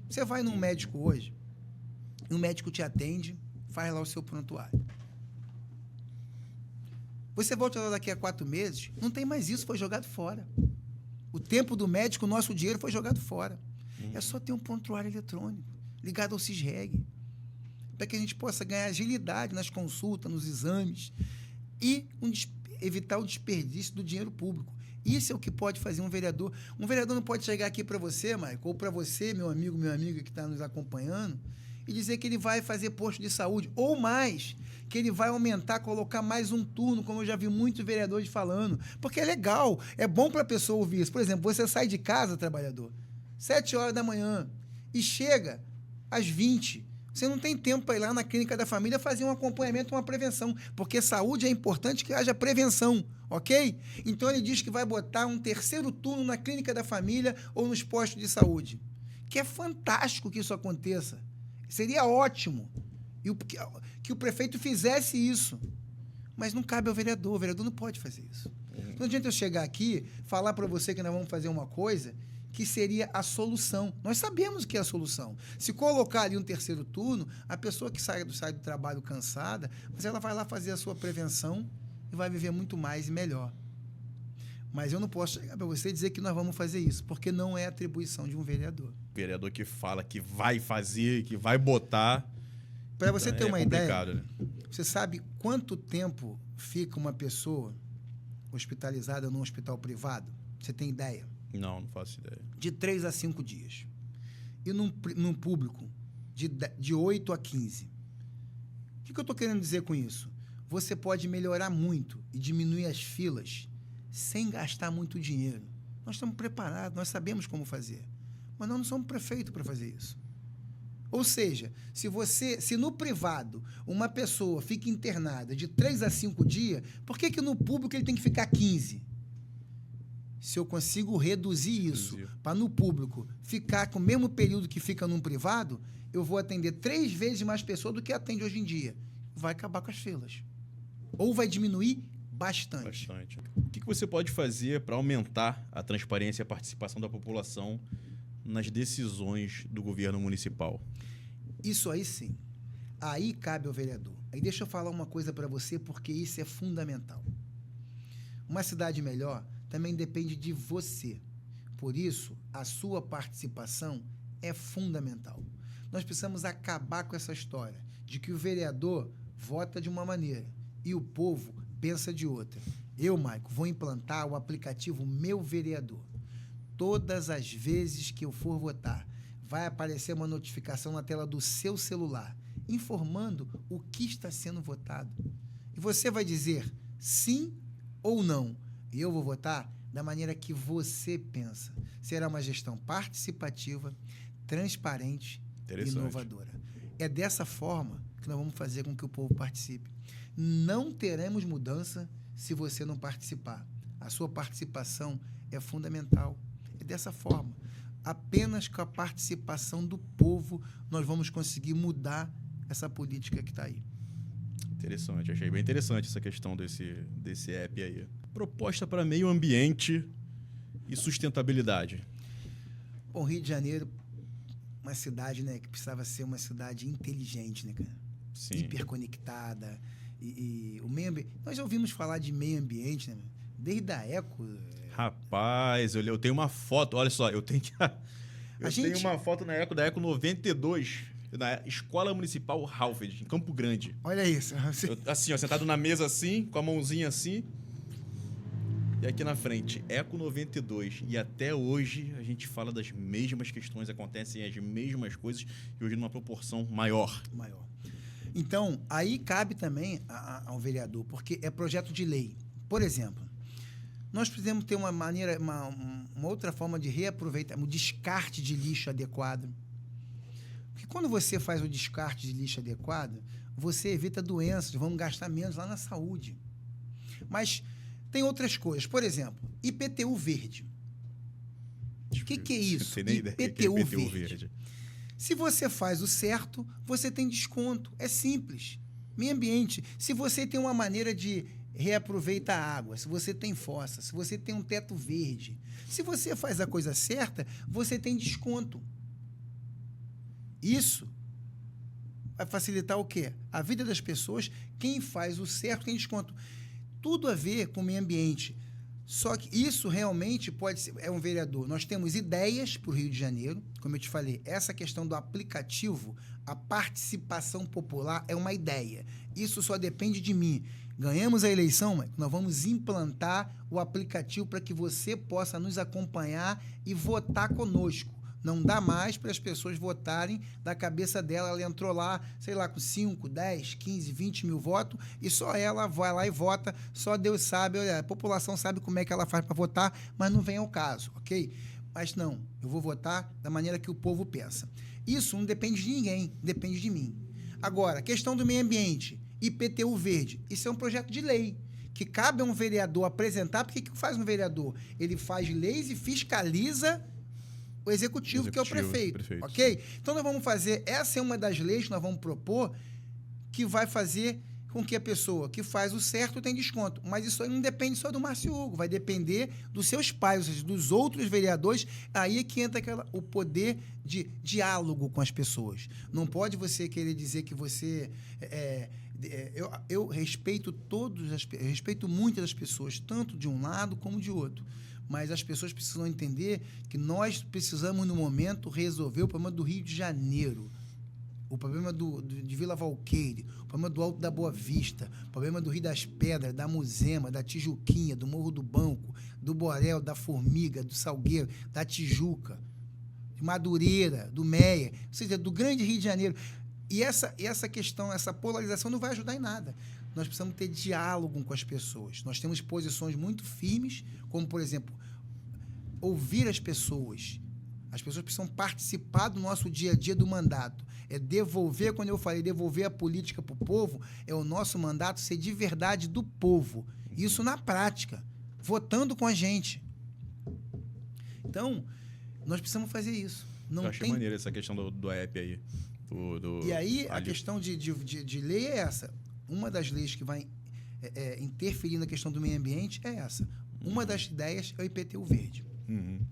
Você vai num médico hoje, e o médico te atende, faz lá o seu prontuário. Você volta lá daqui a 4 meses, não tem mais isso, foi jogado fora. O tempo do médico, o nosso dinheiro foi jogado fora. É só ter um prontuário eletrônico ligado ao CISREG, para que a gente possa ganhar agilidade nas consultas, nos exames e evitar o desperdício do dinheiro público. Isso é o que pode fazer um vereador. Um vereador não pode chegar aqui para você, Maico, ou para você, meu amigo, minha amiga que está nos acompanhando, e dizer que ele vai fazer posto de saúde, ou mais, que ele vai aumentar, colocar mais um turno, como eu já vi muitos vereadores falando, porque é legal, é bom para a pessoa ouvir isso. Por exemplo, você sai de casa, trabalhador, 7 horas da manhã, e chega às 20. Você não tem tempo para ir lá na clínica da família fazer um acompanhamento, uma prevenção, porque saúde é importante que haja prevenção, ok? Então ele diz que vai botar um 3º turno na clínica da família ou nos postos de saúde, que é fantástico que isso aconteça. Seria ótimo que o prefeito fizesse isso, mas não cabe ao vereador. O vereador não pode fazer isso. Não adianta eu chegar aqui, falar para você que nós vamos fazer uma coisa que seria a solução. Nós sabemos que é a solução. Se colocar ali um 3º turno, a pessoa que sai do trabalho cansada, mas ela vai lá fazer a sua prevenção e vai viver muito mais e melhor. Mas eu não posso chegar para você e dizer que nós vamos fazer isso, porque não é atribuição de um vereador. Vereador que fala que vai fazer, que vai botar. Para você ter uma ideia, né? Você sabe quanto tempo fica uma pessoa hospitalizada num hospital privado? Você tem ideia? Não faço ideia. De 3 a 5 dias. E num público, de 8 a 15. O que eu estou querendo dizer com isso? Você pode melhorar muito e diminuir as filas sem gastar muito dinheiro. Nós estamos preparados, nós sabemos como fazer. Mas nós não somos prefeito para fazer isso. Ou seja, se no privado uma pessoa fica internada de 3 a 5 dias, por que no público ele tem que ficar 15? Se eu consigo reduzir isso para no público ficar com o mesmo período que fica num privado, eu vou atender 3 vezes mais pessoas do que atende hoje em dia. Vai acabar com as filas. Ou vai diminuir bastante. O que você pode fazer para aumentar a transparência e a participação da população nas decisões do governo municipal? Isso aí sim. Aí cabe ao vereador. Aí deixa eu falar uma coisa para você, porque isso é fundamental. Uma cidade melhor também depende de você. Por isso, a sua participação é fundamental. Nós precisamos acabar com essa história de que o vereador vota de uma maneira e o povo pensa de outra. Eu, Maico, vou implantar o aplicativo Meu Vereador. Todas as vezes que eu for votar, vai aparecer uma notificação na tela do seu celular, informando o que está sendo votado. E você vai dizer sim ou não. E eu vou votar da maneira que você pensa. Será uma gestão participativa, transparente e inovadora. É dessa forma que nós vamos fazer com que o povo participe. Não teremos mudança se você não participar. A sua participação é fundamental. É dessa forma. Apenas com a participação do povo nós vamos conseguir mudar essa política que está aí. Interessante, achei bem interessante essa questão desse app aí. Proposta para meio ambiente e sustentabilidade. Bom, Rio de Janeiro, uma cidade, né, que precisava ser uma cidade inteligente, né, cara? Sim. Hiperconectada. E o meio ambiente. Nós já ouvimos falar de meio ambiente, né? Desde a Eco. Rapaz, eu tenho uma foto, olha só, eu tenho uma foto da Eco 92. Na Escola Municipal Halfed, em Campo Grande. Olha isso. Assim, ó, sentado na mesa assim, com a mãozinha assim. E aqui na frente, Eco 92. E até hoje a gente fala das mesmas questões, acontecem as mesmas coisas, e hoje numa proporção maior. Então, aí cabe também ao vereador, porque é projeto de lei. Por exemplo, nós precisamos ter uma outra forma de reaproveitar, um descarte de lixo adequado. Porque quando você faz o descarte de lixo adequado, você evita doenças, vamos gastar menos lá na saúde. Mas tem outras coisas. Por exemplo, IPTU verde. O que é isso? Tem nem ideia que é IPTU verde. Se você faz o certo, você tem desconto. É simples. Meio ambiente. Se você tem uma maneira de reaproveitar a água, se você tem fossa, se você tem um teto verde, se você faz a coisa certa, você tem desconto. Isso vai facilitar o quê? A vida das pessoas. Quem faz o certo tem desconto. Tudo a ver com o meio ambiente. Só que isso realmente pode ser... É um vereador. Nós temos ideias para o Rio de Janeiro. Como eu te falei, essa questão do aplicativo, a participação popular é uma ideia. Isso só depende de mim. Ganhamos a eleição, mas nós vamos implantar o aplicativo para que você possa nos acompanhar e votar conosco. Não dá mais para as pessoas votarem da cabeça dela. Ela entrou lá, sei lá, com 5, 10, 15, 20 mil votos e só ela vai lá e vota. Só Deus sabe, a população sabe como é que ela faz para votar, mas não vem ao caso, ok? Mas não, eu vou votar da maneira que o povo pensa. Isso não depende de ninguém, depende de mim. Agora, questão do meio ambiente, IPTU verde, isso é um projeto de lei que cabe a um vereador apresentar. Porque que faz um vereador? Ele faz leis e fiscaliza o executivo, que é o prefeito, ok? Então, nós vamos fazer... Essa é uma das leis que nós vamos propor que vai fazer com que a pessoa que faz o certo tenha desconto. Mas isso aí não depende só do Márcio Hugo, vai depender dos seus pais, ou seja, dos outros vereadores. Aí é que entra o poder de diálogo com as pessoas. Não pode você querer dizer que você... Eu respeito respeito muitas das pessoas, tanto de um lado como de outro. Mas as pessoas precisam entender que nós precisamos, no momento, resolver o problema do Rio de Janeiro, o problema de Vila Valqueire, o problema do Alto da Boa Vista, o problema do Rio das Pedras, da Muzema, da Tijuquinha, do Morro do Banco, do Borel, da Formiga, do Salgueiro, da Tijuca, de Madureira, do Meia, ou seja, do grande Rio de Janeiro. E essa questão, essa polarização não vai ajudar em nada. Nós precisamos ter diálogo com as pessoas. Nós temos posições muito firmes, como, por exemplo, ouvir as pessoas. As pessoas precisam participar do nosso dia a dia do mandato. É devolver, quando eu falei devolver a política para o povo, é o nosso mandato ser de verdade do povo. Isso na prática, votando com a gente. Então, nós precisamos fazer isso. Eu achei maneiro essa questão do app aí. E aí, a questão de lei é essa. Uma das leis que vai interferir na questão do meio ambiente é essa. Uma das ideias é o IPTU verde. Uhum.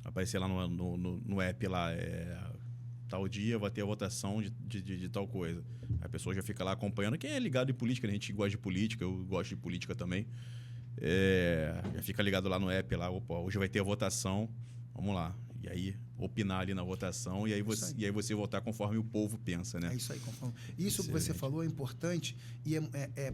Aparecer lá no app lá, tal dia vai ter a votação de tal coisa. A pessoa já fica lá acompanhando. Quem é ligado em política, né? A gente gosta de política, eu gosto de política também. Já fica ligado lá no app, lá, opa, hoje vai ter a votação, vamos lá. E aí, opinar ali na votação, e aí você votar conforme o povo pensa, né? É isso aí, conforme. Isso que você falou é importante, e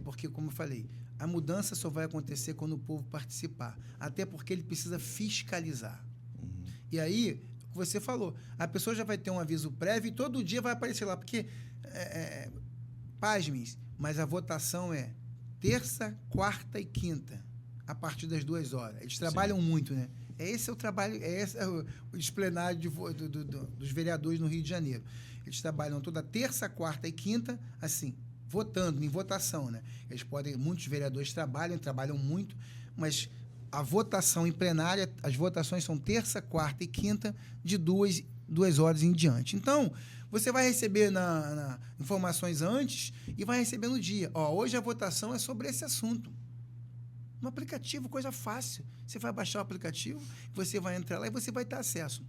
porque, como eu falei, a mudança só vai acontecer quando o povo participar. Até porque ele precisa fiscalizar. Uhum. E aí, o que você falou, a pessoa já vai ter um aviso prévio e todo dia vai aparecer lá, porque, pasmem, mas a votação é terça, quarta e quinta, a partir das 2 horas. Eles trabalham muito, né? Esse é o trabalho, esse é o plenário dos vereadores no Rio de Janeiro. Eles trabalham toda terça, quarta e quinta, assim, votando, em votação, né? Muitos vereadores trabalham muito, mas a votação em plenária, as votações são terça, quarta e quinta, de 2 horas em diante. Então, você vai receber informações antes e vai receber no dia. Hoje a votação é sobre esse assunto. No aplicativo, coisa fácil. Você vai baixar o aplicativo, você vai entrar lá e você vai ter acesso.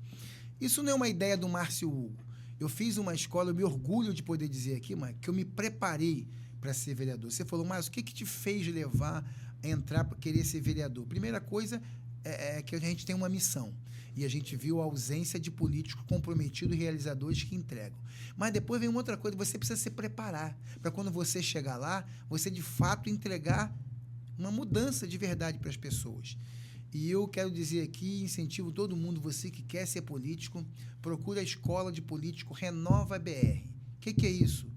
Isso não é uma ideia do Márcio Hugo. Eu fiz uma escola, eu me orgulho de poder dizer aqui, mas que eu me preparei para ser vereador. Você falou, Márcio, o que te fez levar a entrar para querer ser vereador? Primeira coisa é que a gente tem uma missão. E a gente viu a ausência de políticos comprometidos e realizadores que entregam. Mas depois vem uma outra coisa, você precisa se preparar para quando você chegar lá, você de fato entregar uma mudança de verdade para as pessoas. E eu quero dizer aqui, incentivo todo mundo, você que quer ser político, procura a Escola de Político Renova BR. O que é isso?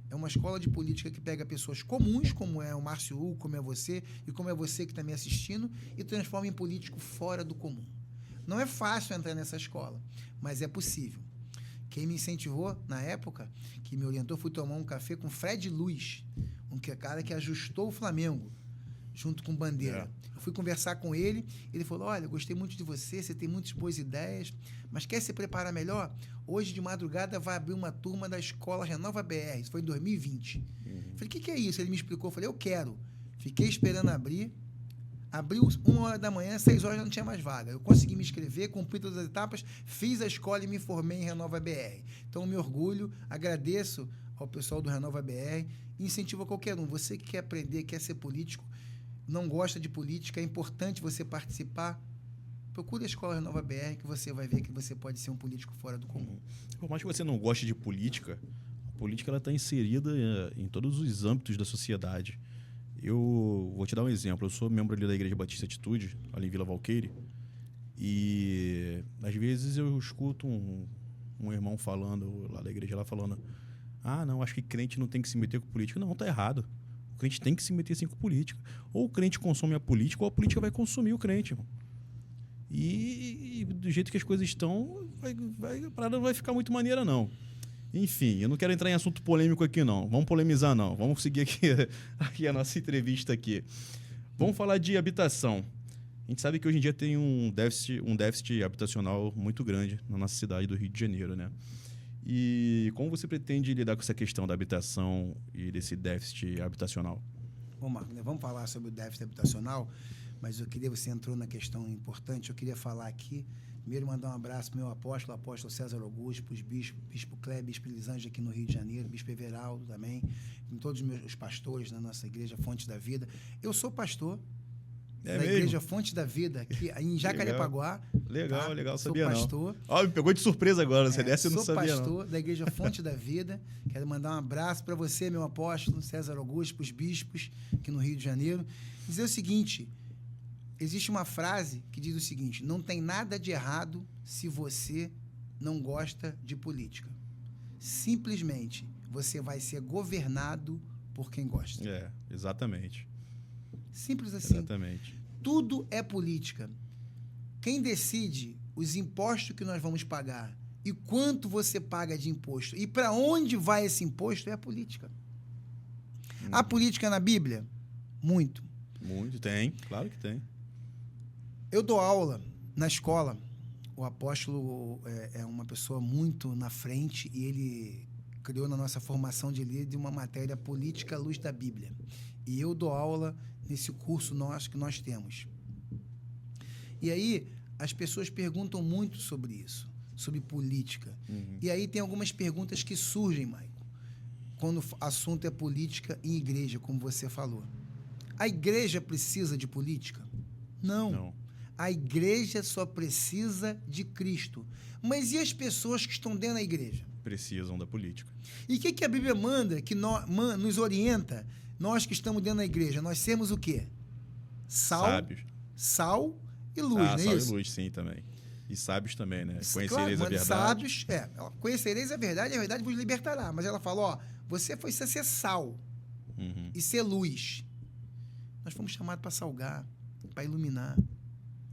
É uma escola de política que pega pessoas comuns, como é o Márcio Hugo, como é você, e como é você que está me assistindo, e transforma em político fora do comum. Não é fácil entrar nessa escola, mas é possível. Quem me incentivou na época, que me orientou, fui tomar um café com Fred Luz, cara que ajustou o Flamengo, junto com Bandeira. Eu fui conversar com ele, ele falou, olha, gostei muito de você, você tem muitas boas ideias, mas quer se preparar melhor? Hoje, de madrugada, vai abrir uma turma da escola Renova BR, isso foi em 2020. Falei, o que é isso? Ele me explicou, eu falei, eu quero. Fiquei esperando abrir, abriu 1h da manhã, 6h já não tinha mais vaga. Eu consegui me inscrever, cumpri todas as etapas, fiz a escola e me formei em Renova BR. Então, eu me orgulho, agradeço ao pessoal do Renova BR, incentivo a qualquer um. Você que quer aprender, quer ser político, não gosta de política, é importante você participar. Procure a Escola Renova BR, que você vai ver que você pode ser um político fora do comum. Por mais que você não goste de política, a política está inserida em todos os âmbitos da sociedade. Eu vou te dar um exemplo. Eu sou membro ali da Igreja Batista Atitude, ali em Vila Valqueire, e às vezes eu escuto um irmão falando lá da igreja, lá falando, não, acho que crente não tem que se meter com política. Não, tá errado. O crente tem que se meter sim com política. Ou o crente consome a política, ou a política vai consumir o crente, irmão. E do jeito que as coisas estão, a parada não vai ficar muito maneira, não. Enfim, eu não quero entrar em assunto polêmico aqui, não. Vamos polemizar, não. Vamos seguir aqui a nossa entrevista aqui. Vamos falar de habitação. A gente sabe que hoje em dia tem um déficit habitacional muito grande na nossa cidade do Rio de Janeiro, né? E como você pretende lidar com essa questão da habitação e desse déficit habitacional? Bom, Marco, vamos falar sobre o déficit habitacional, mas você entrou na questão importante, eu queria falar aqui, primeiro mandar um abraço para o meu apóstolo César Augusto, para os bispos, Bispo Kleber, Bispo Elisângela aqui no Rio de Janeiro, Bispo Everaldo também, em todos os pastores na nossa igreja Fonte da Vida. Eu sou pastor da Igreja Fonte da Vida, aqui em Jacarepaguá. Legal, sabia não. Sou pastor. Me pegou de surpresa agora, você dessa eu não sabia não. Sou pastor da Igreja Fonte da Vida. Quero mandar um abraço para você, meu apóstolo, César Augusto, para os bispos aqui no Rio de Janeiro. Dizer o seguinte, existe uma frase que diz o seguinte, não tem nada de errado se você não gosta de política. Simplesmente, você vai ser governado por quem gosta. Exatamente. Simples assim. Exatamente. Tudo é política. Quem decide os impostos que nós vamos pagar e quanto você paga de imposto e para onde vai esse imposto é a política. Há política na Bíblia? Muito. Muito, tem. Claro que tem. Eu dou aula na escola. O apóstolo é uma pessoa muito na frente e ele criou na nossa formação de líder uma matéria política à luz da Bíblia. E eu dou aula nesse curso que nós temos. E aí, as pessoas perguntam muito sobre isso, sobre política. E aí tem algumas perguntas que surgem, Maico, quando o assunto é política em igreja, como você falou. A igreja precisa de política? Não. A igreja só precisa de Cristo. Mas e as pessoas que estão dentro da igreja? Precisam da política. E o que a Bíblia manda, que nos orienta, nós que estamos dentro da igreja, nós sermos o quê? Sábios. Sal e luz, não é sal isso? E luz, sim, também. E sábios também, né? Conhecereis a verdade. Sábios, conhecereis a verdade vos libertará. Mas ela falou, você foi ser sal e ser luz. Nós fomos chamados para salgar, para iluminar,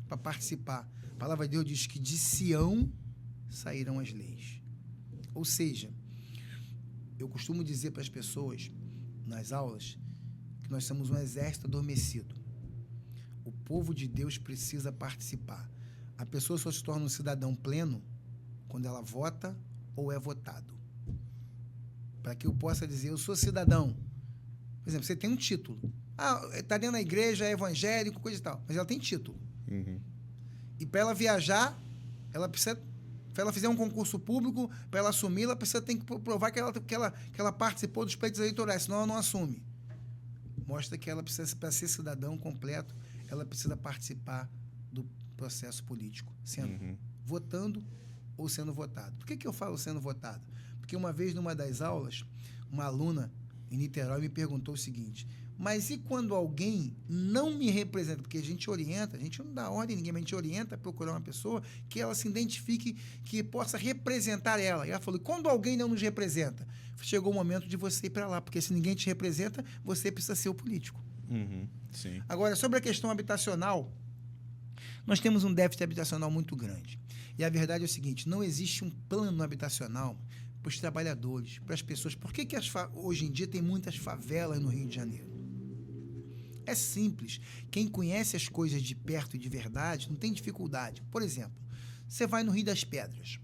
para participar. A palavra de Deus diz que de Sião sairão as leis. Ou seja, eu costumo dizer para as pessoas nas aulas que nós somos um exército adormecido. O povo de Deus precisa participar. A pessoa só se torna um cidadão pleno quando ela vota ou é votado. Para que eu possa dizer, eu sou cidadão. Por exemplo, você tem um título. Está dentro da igreja, é evangélico, coisa e tal. Mas ela tem título. E para ela viajar, ela precisa... Se ela fizer um concurso público, para ela assumir, ela tem que provar que ela participou dos pleitos eleitorais, senão ela não assume. Mostra que ela precisa, para ser cidadão completo, ela precisa participar do processo político, votando ou sendo votado. Por que eu falo sendo votado? Porque uma vez, numa das aulas, uma aluna em Niterói me perguntou o seguinte, mas e quando alguém não me representa? Porque a gente orienta, a gente não dá ordem a ninguém, mas a gente orienta a procurar uma pessoa que ela se identifique, que possa representar ela. E ela falou, quando alguém não nos representa? Chegou o momento de você ir para lá, porque se ninguém te representa, você precisa ser o político. Sim. Agora, sobre a questão habitacional, nós temos um déficit habitacional muito grande. E a verdade é o seguinte, não existe um plano habitacional para os trabalhadores, para as pessoas. Por que hoje em dia tem muitas favelas no Rio de Janeiro? É simples. Quem conhece as coisas de perto e de verdade não tem dificuldade. Por exemplo, você vai no Rio das Pedras.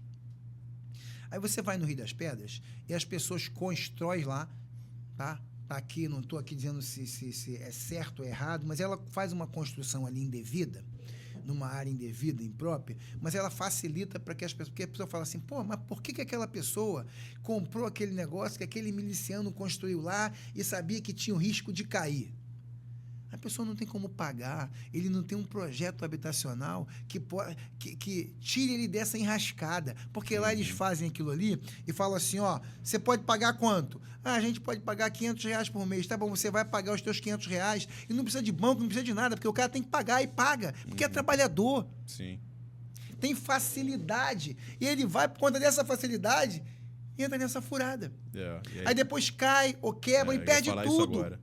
Aí você vai no Rio das Pedras e as pessoas constroem lá, tá? Aqui, não estou aqui dizendo se é certo ou errado, mas ela faz uma construção ali indevida, numa área indevida, imprópria, mas ela facilita para que as pessoas... Porque a pessoa fala assim, pô, mas por que aquela pessoa comprou aquele negócio que aquele miliciano construiu lá e sabia que tinha o risco de cair? A pessoa não tem como pagar, ele não tem um projeto habitacional que tire ele dessa enrascada. Porque lá eles fazem aquilo ali e falam assim, ó, você pode pagar quanto? Ah, a gente pode pagar R$500 por mês. Tá bom, você vai pagar os teus R$500 e não precisa de banco, não precisa de nada, porque o cara tem que pagar e paga, porque é trabalhador. Sim. Tem facilidade. E ele vai, por conta dessa facilidade, entra nessa furada. Aí depois cai ou quebra e perde tudo.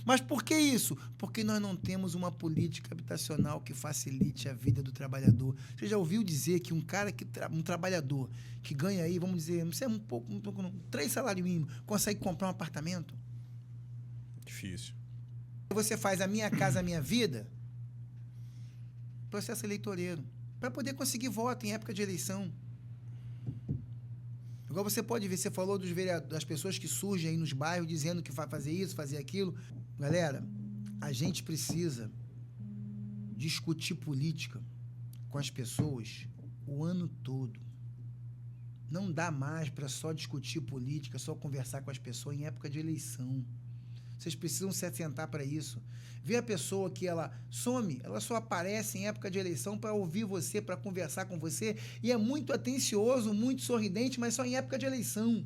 Mas por que isso? Porque nós não temos uma política habitacional que facilite a vida do trabalhador. Você já ouviu dizer que um cara um trabalhador que ganha aí, vamos dizer, não sei, um pouco não, 3 salários mínimos, consegue comprar um apartamento? Difícil. Você faz a Minha Casa Minha Vida, processo eleitoreiro, para poder conseguir voto em época de eleição. Igual você pode ver, você falou dos das pessoas que surgem aí nos bairros dizendo que vai fazer isso, fazer aquilo. Galera, a gente precisa discutir política com as pessoas o ano todo. Não dá mais para só discutir política, só conversar com as pessoas em época de eleição. Vocês precisam se atentar para isso. Ver a pessoa que ela some, ela só aparece em época de eleição para ouvir você, para conversar com você, e é muito atencioso, muito sorridente, mas só em época de eleição.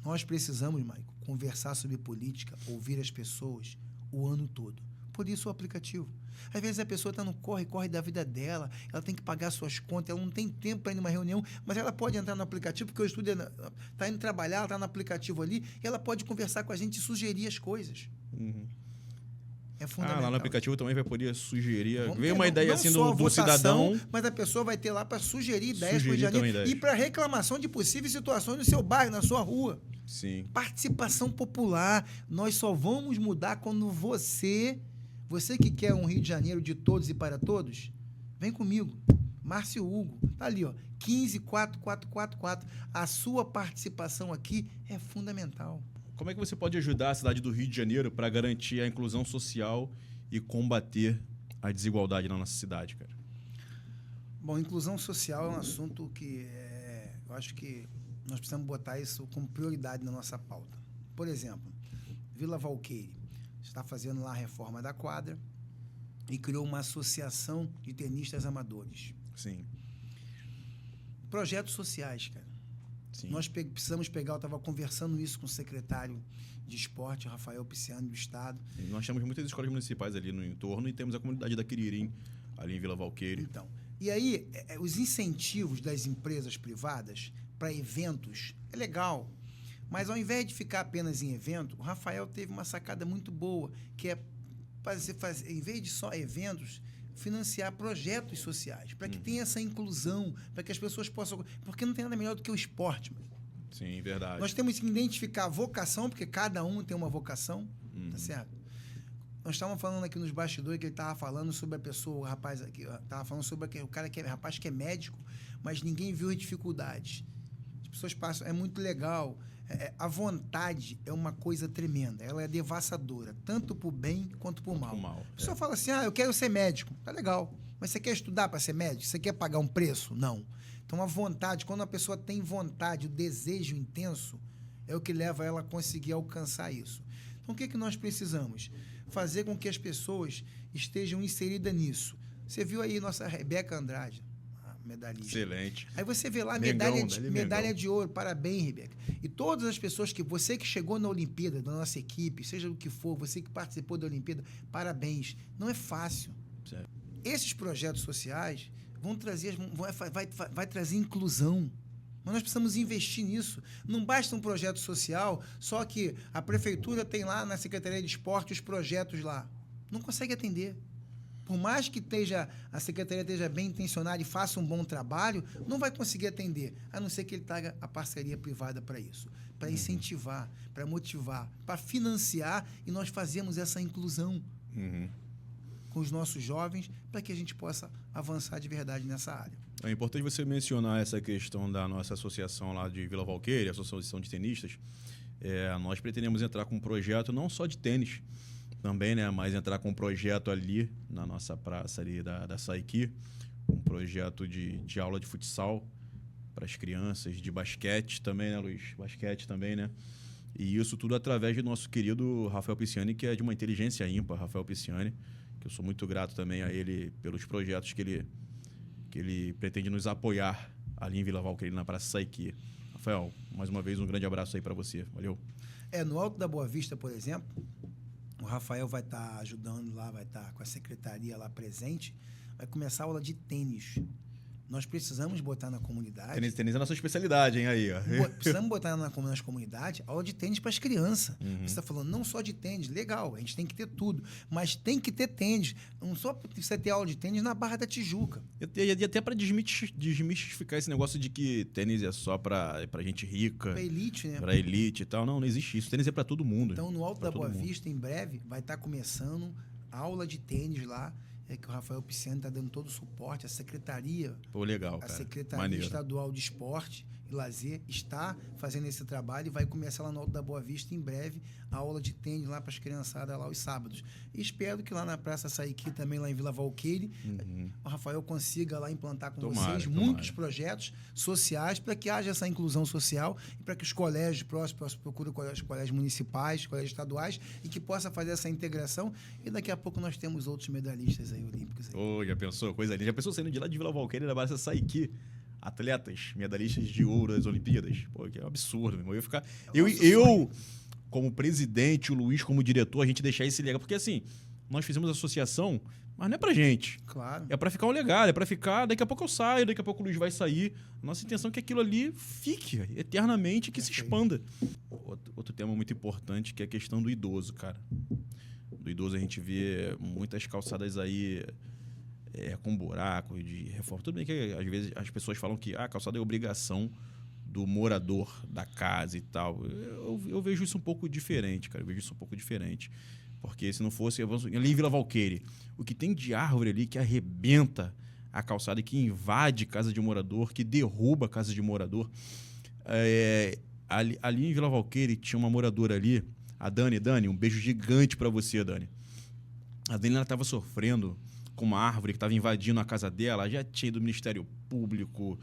Nós precisamos, Maico, conversar sobre política, ouvir as pessoas o ano todo. Por isso o aplicativo. Às vezes a pessoa está no corre-corre da vida dela, ela tem que pagar suas contas, ela não tem tempo para ir numa reunião, mas ela pode entrar no aplicativo, porque o estúdio está indo trabalhar, ela está no aplicativo ali, e ela pode conversar com a gente e sugerir as coisas. É fundamental. Lá no aplicativo também vai poder sugerir, ver uma ideia assim do cidadão. Mas a pessoa vai ter lá para sugerir ideias para o janeiro e para reclamação de possíveis situações no seu bairro, na sua rua. Sim. Participação popular. Nós só vamos mudar quando você que quer um Rio de Janeiro de todos e para todos, vem comigo. Márcio Hugo, tá ali, ó, 154444. A sua participação aqui é fundamental. Como é que você pode ajudar a cidade do Rio de Janeiro para garantir a inclusão social e combater a desigualdade na nossa cidade, cara? Bom, inclusão social é um assunto que eu acho que nós precisamos botar isso como prioridade na nossa pauta. Por exemplo, Vila Valqueire está fazendo lá a reforma da quadra e criou uma associação de tenistas amadores. Sim. Projetos sociais, cara. Sim. Nós precisamos pegar, eu estava conversando isso com o secretário de esporte, Rafael Pisciani, do Estado. E nós temos muitas escolas municipais ali no entorno e temos a comunidade da Quiririm, ali em Vila Valqueire. Então, e aí, os incentivos das empresas privadas para eventos é legal, mas ao invés de ficar apenas em evento, o Rafael teve uma sacada muito boa, que é fazer, em vez de só eventos, financiar projetos sociais, para que tenha essa inclusão, para que as pessoas possam... Porque não tem nada melhor do que o esporte, mano. Sim, verdade. Nós temos que identificar a vocação, porque cada um tem uma vocação, tá certo? Nós estávamos falando aqui nos bastidores que ele estava falando sobre a pessoa, o rapaz aqui, estava falando sobre o cara rapaz que é médico, mas ninguém viu as dificuldades. As pessoas passam, é muito legal. A vontade é uma coisa tremenda, ela é devassadora, tanto para o bem quanto para o mal. A pessoa fala assim, eu quero ser médico, tá legal, mas você quer estudar para ser médico? Você quer pagar um preço? Não. Então a vontade, quando a pessoa tem vontade, o desejo intenso, é o que leva ela a conseguir alcançar isso. Então o que nós precisamos? Fazer com que as pessoas estejam inseridas nisso. Você viu aí nossa Rebeca Andrade, medalhista. Excelente. Aí você vê lá Mengão, medalha de ouro, parabéns, Rebeca. E todas as pessoas você que chegou na Olimpíada, da nossa equipe, seja o que for, você que participou da Olimpíada, parabéns. Não é fácil. Certo. Esses projetos sociais vão trazer, vai trazer inclusão. Mas nós precisamos investir nisso. Não basta um projeto social, só que a prefeitura tem lá na Secretaria de Esporte os projetos lá. Não consegue atender. Por mais que a secretaria esteja bem intencionada e faça um bom trabalho, não vai conseguir atender, a não ser que ele traga a parceria privada para isso, para incentivar, para motivar, para financiar, e nós fazemos essa inclusão com os nossos jovens para que a gente possa avançar de verdade nessa área. É importante você mencionar essa questão da nossa associação lá de Vila Valqueire, a Associação de Tenistas. Nós pretendemos entrar com um projeto não só de tênis também, né, mas entrar com um projeto ali na nossa praça ali da Saiki, um projeto de aula de futsal para as crianças, de basquete também, né, Luiz? Basquete também, né? E isso tudo através do nosso querido Rafael Pisciani, que é de uma inteligência ímpar, Rafael Pisciani, que eu sou muito grato também a ele pelos projetos que ele pretende nos apoiar ali em Vila Valqueire, na Praça Saiki. Rafael, mais uma vez, um grande abraço aí para você. Valeu. No Alto da Boa Vista, por exemplo, o Rafael vai estar ajudando lá, vai estar com a secretaria lá presente, vai começar a aula de tênis. Nós precisamos botar na comunidade... Tênis é a nossa especialidade, hein, aí, ó. Precisamos botar nas comunidades aula de tênis para as crianças. Você está falando não só de tênis, legal, a gente tem que ter tudo, mas tem que ter tênis. Não só você ter aula de tênis na Barra da Tijuca. E até para desmistificar esse negócio de que tênis é só para gente rica. Para elite, né? Para elite e tal. Não existe isso. Tênis é para todo mundo. Então, no Alto da Boa Vista, em breve, vai estar começando a aula de tênis lá. Que o Rafael Pisciani está dando todo o suporte, a secretaria... Pô, legal, cara. A Secretaria Maneiro. Estadual de Esporte e Lazer está fazendo esse trabalho e vai começar lá no Alto da Boa Vista em breve a aula de tênis lá para as criançadas lá aos sábados. E espero que lá na Praça Saiki, também lá em Vila Valqueire, o Rafael consiga lá implantar com vocês muitos projetos sociais para que haja essa inclusão social e para que os colégios próximos procurem os colégios municipais, os colégios estaduais e que possa fazer essa integração. E daqui a pouco nós temos outros medalhistas aí olímpicos. Já pensou? Coisa linda. Já pensou saindo de lá de Vila Valqueire da Praça Saiki? Atletas, medalhistas de ouro das Olimpíadas. Pô, que é um absurdo, meu irmão. Eu ia ficar... Eu, como presidente, o Luiz como diretor, a gente deixar esse legado. Porque, assim, nós fizemos associação, mas não é pra gente. Claro. É pra ficar um legado, é pra ficar... Daqui a pouco eu saio, daqui a pouco o Luiz vai sair. Nossa intenção é que aquilo ali fique eternamente, que se expanda. Outro tema muito importante, que é a questão do idoso, cara. Do idoso a gente vê muitas calçadas aí... com buraco de reforma. Tudo bem que às vezes as pessoas falam que a calçada é obrigação do morador da casa e tal. Eu vejo isso um pouco diferente, cara. Eu vejo isso um pouco diferente. Porque se não fosse... Ali em Vila Valqueire, o que tem de árvore ali que arrebenta a calçada e que invade casa de morador, que derruba a casa de morador. Ali em Vila Valqueire tinha uma moradora ali, a Dani. Dani, um beijo gigante pra você, Dani. A Dani, ela estava sofrendo com uma árvore que estava invadindo a casa dela, já tinha ido do Ministério Público,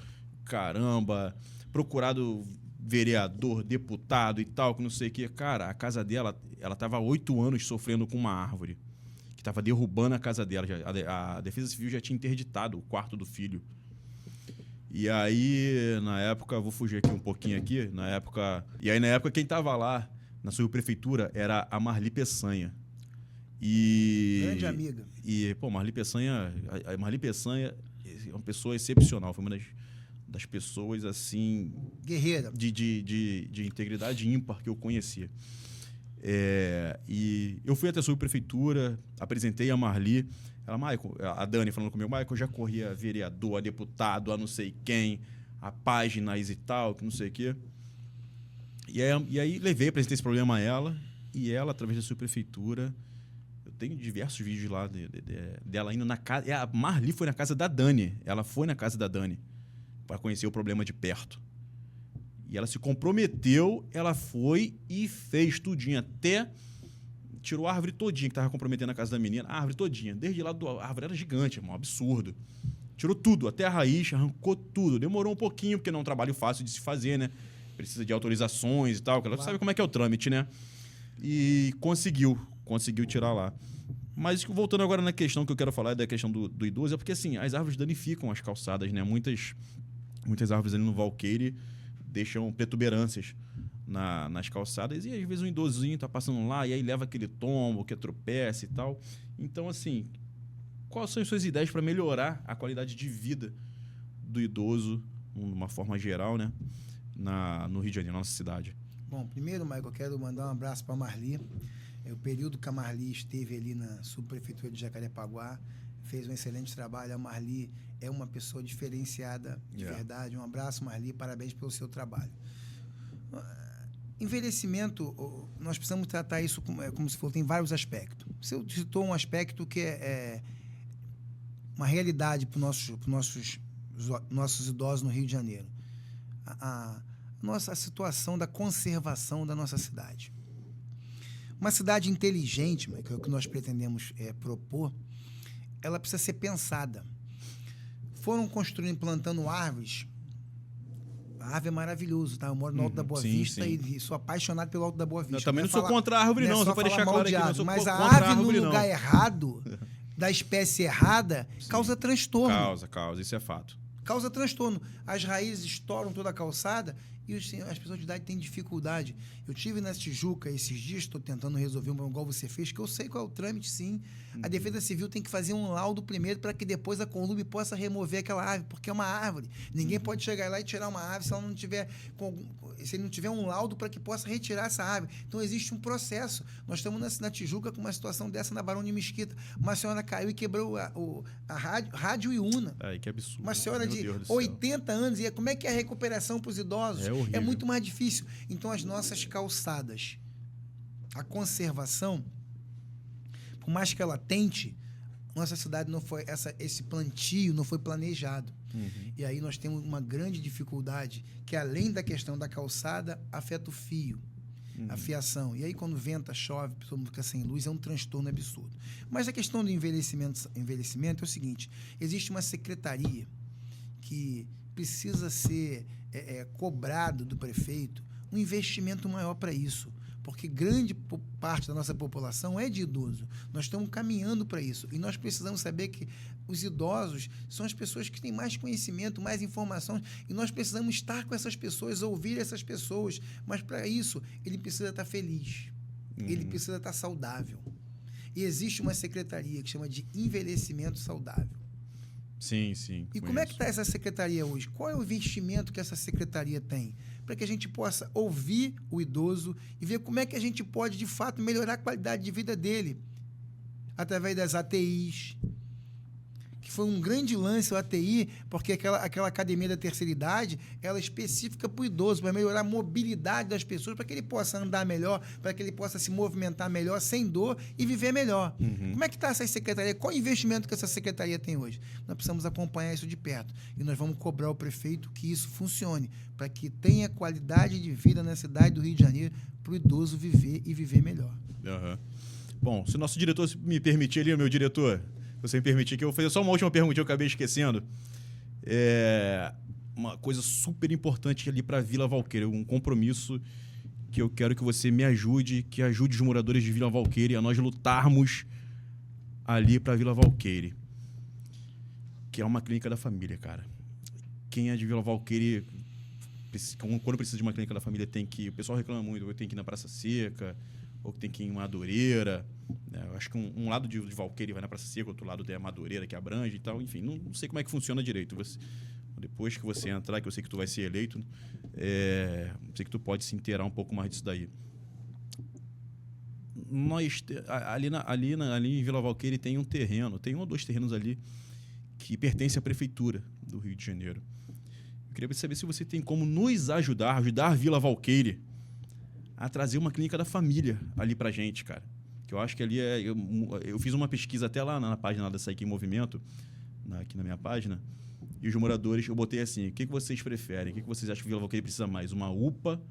caramba, procurado vereador, deputado e tal, que não sei o que. Cara, a casa dela, ela estava há 8 anos sofrendo com uma árvore que estava derrubando a casa dela. A Defesa Civil já tinha interditado o quarto do filho. E aí, na época, vou fugir aqui um pouquinho aqui, na época quem estava lá na subprefeitura era a Marli Peçanha. Grande amiga. Marli Peçanha é uma pessoa excepcional. Foi uma das pessoas, assim... Guerreira. De integridade ímpar que eu conhecia. E eu fui até a subprefeitura, apresentei a Marli. A Dani falando comigo, Maicon, eu já corri a vereador, a deputado, a não sei quem, a páginas e tal, que não sei o quê. E aí apresentei esse problema a ela, e ela, através da subprefeitura... Tem diversos vídeos lá dela indo na casa... A Marli foi na casa da Dani. Ela foi na casa da Dani para conhecer o problema de perto. E ela se comprometeu, ela foi e fez tudinho. Até tirou a árvore todinha que estava comprometendo a casa da menina. A árvore todinha. Desde lá, a árvore era gigante, um absurdo. Tirou tudo, até a raiz, arrancou tudo. Demorou um pouquinho, porque não é um trabalho fácil de se fazer, né? Precisa de autorizações e tal. Ela sabe como é que é o trâmite, né? E conseguiu tirar lá. Mas voltando agora na questão que eu quero falar, da questão do idoso, é porque assim, as árvores danificam as calçadas, né? Muitas árvores ali no Valqueire deixam protuberâncias nas calçadas, e às vezes um idosinho tá passando lá e aí leva aquele tombo, que tropeça e tal. Então, assim, quais são as suas ideias para melhorar a qualidade de vida do idoso, de uma forma geral, né? No Rio de Janeiro, na nossa cidade? Bom, primeiro, Maicon, eu quero mandar um abraço para a Marli. O período que a Marli esteve ali na subprefeitura de Jacarepaguá, fez um excelente trabalho. A Marli é uma pessoa diferenciada, de verdade. Um abraço, Marli, parabéns pelo seu trabalho. Envelhecimento, nós precisamos tratar isso como se fosse, tem vários aspectos. Você citou um aspecto que é uma realidade para os nossos idosos no Rio de Janeiro. A situação da conservação da nossa cidade. Uma cidade inteligente, que é o que nós pretendemos propor, ela precisa ser pensada. Foram construindo, plantando árvores. A árvore é maravilhoso, tá? Eu moro no Alto da Boa Vista e sou apaixonado pelo Alto da Boa Vista. Eu também não sou contra a árvore, não, só para deixar claro aqui, não sou mas a contra árvore no lugar errado, da espécie errada, causa transtorno. Causa, isso é fato. Causa transtorno. As raízes estouram toda a calçada e as pessoas de idade têm dificuldade. Eu tive na Tijuca esses dias, estou tentando resolver um igual você fez, que eu sei qual é o trâmite, sim. A Defesa Civil tem que fazer um laudo primeiro para que depois a Conlube possa remover aquela árvore, porque é uma árvore. Ninguém pode chegar lá e tirar uma árvore se ela não tiver se ele não tiver um laudo para que possa retirar essa árvore. Então existe um processo. Nós estamos na Tijuca com uma situação dessa na Barão de Mesquita. Uma senhora caiu e quebrou a rádio Iuna. Ai, que absurdo. Uma senhora de 80 anos. E como é que é a recuperação para os idosos? É muito mais difícil. Então, as nossas calçadas, a conservação, por mais que ela tente, nossa cidade não foi, esse plantio não foi planejado. E aí nós temos uma grande dificuldade, que além da questão da calçada, afeta o fio, a fiação. E aí, quando venta, chove, todo mundo fica sem luz, é um transtorno absurdo. Mas a questão do envelhecimento é o seguinte: existe uma secretaria que precisa ser cobrado do prefeito um investimento maior para isso, porque grande parte da nossa população é de idoso. Nós estamos caminhando para isso e nós precisamos saber que os idosos são as pessoas que têm mais conhecimento, mais informações, e nós precisamos estar com essas pessoas, ouvir essas pessoas, mas para isso ele precisa estar feliz, ele precisa estar saudável. E existe uma secretaria que chama de envelhecimento saudável. Sim, sim. E como é que está essa secretaria hoje? Qual é o investimento que essa secretaria tem? Para que a gente possa ouvir o idoso e ver como é que a gente pode, de fato, melhorar a qualidade de vida dele. Através das ATIs, que foi um grande lance o ATI, porque aquela academia da terceira idade, ela é específica para o idoso, para melhorar a mobilidade das pessoas, para que ele possa andar melhor, para que ele possa se movimentar melhor, sem dor e viver melhor. Como é que está essa secretaria? Qual o investimento que essa secretaria tem hoje? Nós precisamos acompanhar isso de perto e nós vamos cobrar ao prefeito que isso funcione, para que tenha qualidade de vida na cidade do Rio de Janeiro, para o idoso viver e viver melhor. Bom, se o nosso diretor me permitir ali, o meu diretor, você me permitir que eu vou fazer só uma última pergunta que eu acabei esquecendo. Uma coisa super importante ali para a Vila Valqueira, um compromisso que eu quero que você me ajude, que ajude os moradores de Vila Valqueira a nós lutarmos ali para a Vila Valqueira, que é uma clínica da família, cara. Quem é de Vila Valqueira, quando precisa de uma clínica da família, tem que... O pessoal reclama muito, tem que ir na Praça Seca, ou tem que ir em Madureira. Eu acho que um lado de Valqueira vai na Praça Seca, outro lado é a Madureira, que abrange e tal. Enfim, não sei como é que funciona direito. Depois que você entrar, que eu sei que tu vai ser eleito, sei que tu pode se inteirar um pouco mais disso daí. Ali em Vila Valqueira tem um terreno, tem 1 ou 2 terrenos ali que pertencem à Prefeitura do Rio de Janeiro. Eu queria saber se você tem como nos ajudar a Vila Valqueira a trazer uma clínica da família ali pra gente, cara. Que eu acho que ali eu fiz uma pesquisa até lá na página da Saique em Movimento, aqui na minha página, e os moradores, eu botei assim: o que vocês preferem? O que vocês acham que Vila Valqueira precisa mais? Uma UPA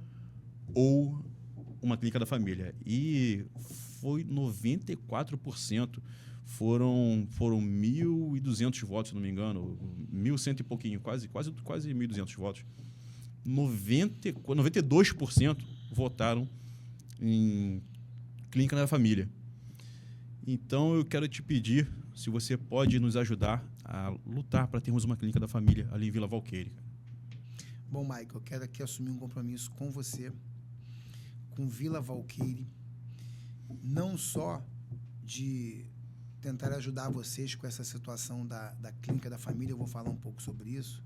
ou uma clínica da família? E foi 94%. Foram 1.200 votos, se não me engano, 1.100 e pouquinho, quase 1.200 votos. 92% votaram em clínica da família. Então, eu quero te pedir se você pode nos ajudar a lutar para termos uma clínica da família ali em Vila Valqueira. Bom, Michael, eu quero aqui assumir um compromisso com você, com Vila Valqueira, não só de tentar ajudar vocês com essa situação da clínica da família, eu vou falar um pouco sobre isso,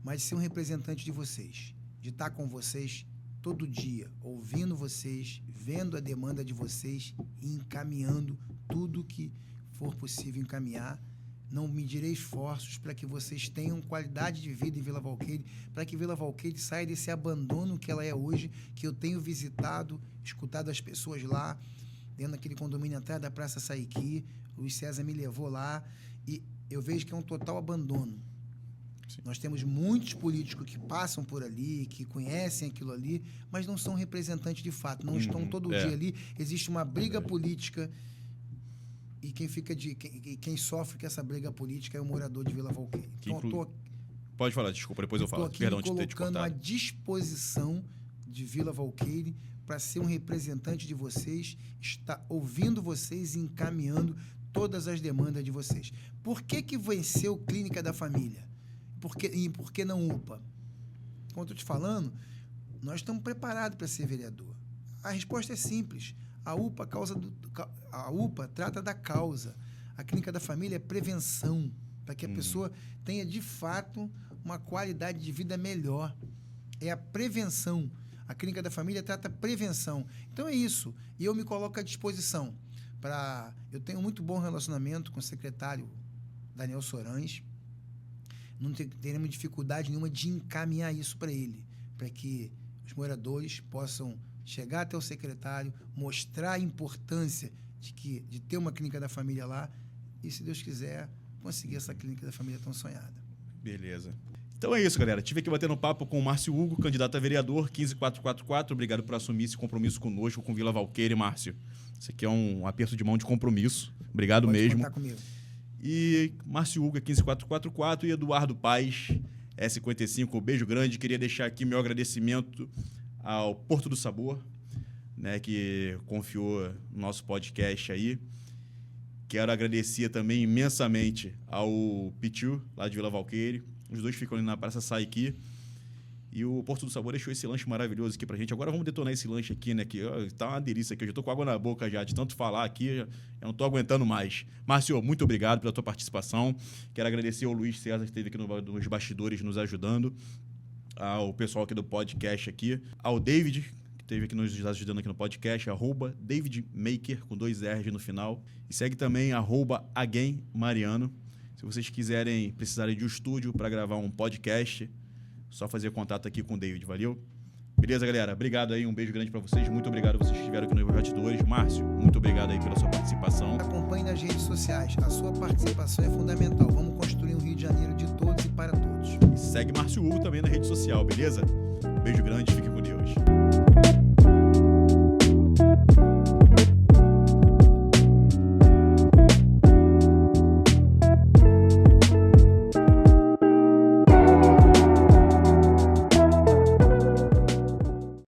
mas ser um representante de vocês, de estar com vocês todo dia, ouvindo vocês, vendo a demanda de vocês e encaminhando tudo que for possível encaminhar não medirei esforços para que vocês tenham qualidade de vida em Vila Valqueire, para que Vila Valqueire saia desse abandono que ela é hoje, que eu tenho visitado, escutado as pessoas lá, dentro daquele condomínio atrás da Praça Saiqui. Luiz César me levou lá e eu vejo que é um total abandono. Sim. Nós temos muitos políticos que passam por ali, que conhecem aquilo ali, mas não são representantes de fato, não estão todo dia ali. Existe uma briga política e quem sofre com essa briga política é o morador de Vila Valqueire. Então, pode falar, desculpa, depois eu falo. Perdão de ter te colocando à disposição de Vila Valqueire para ser um representante de vocês, estar ouvindo vocês e encaminhando todas as demandas de vocês. Por que venceu Clínica da Família? E por que não UPA? Como eu estou te falando, nós estamos preparados para ser vereador. A resposta é simples. A UPA trata da causa. A Clínica da Família é prevenção, para que a pessoa tenha, de fato, uma qualidade de vida melhor. É a prevenção. A Clínica da Família trata prevenção. Então é isso. E eu me coloco à disposição. Eu tenho muito bom relacionamento com o secretário Daniel Sorães. Não teremos dificuldade nenhuma de encaminhar isso para ele, para que os moradores possam chegar até o secretário, mostrar a importância de ter uma Clínica da Família lá e, se Deus quiser, conseguir essa Clínica da Família tão sonhada. Beleza. Então é isso, galera. Estive aqui batendo um papo com o Márcio Hugo, candidato a vereador, 15444. Obrigado por assumir esse compromisso conosco, com Vila Valqueire, Márcio. Isso aqui é um aperto de mão de compromisso. Obrigado Pode mesmo. Contar comigo. E Márcio Hugo, 15444, e Eduardo Paes, S55. Beijo grande. Queria deixar aqui meu agradecimento ao Porto do Sabor, né, que confiou no nosso podcast aí. Quero agradecer também imensamente ao Pichu, lá de Vila Valqueire. Os dois ficam ali na Praça Saiqui. E o Porto do Sabor deixou esse lanche maravilhoso aqui pra gente. Agora vamos detonar esse lanche aqui, né? Que tá uma delícia aqui. Eu já tô com água na boca já, de tanto falar aqui. Eu não tô aguentando mais. Márcio, muito obrigado pela tua participação. Quero agradecer ao Luiz César, que esteve aqui nos bastidores nos ajudando. Ao pessoal aqui do podcast aqui. Ao David, que esteve aqui nos ajudando aqui no podcast. @DavidMaker, com 2 R's no final. E segue também @AgainMariano. Se vocês precisarem de um estúdio para gravar um podcast, só fazer contato aqui com o David, valeu? Beleza, galera? Obrigado aí, um beijo grande para vocês. Muito obrigado vocês que estiveram aqui nos bastidores. Márcio, muito obrigado aí pela sua participação. Acompanhe nas redes sociais. A sua participação é fundamental. Vamos construir um Rio de Janeiro de todos e para todos. E segue Márcio Hugo também na rede social, beleza? Um beijo grande, fique com Deus.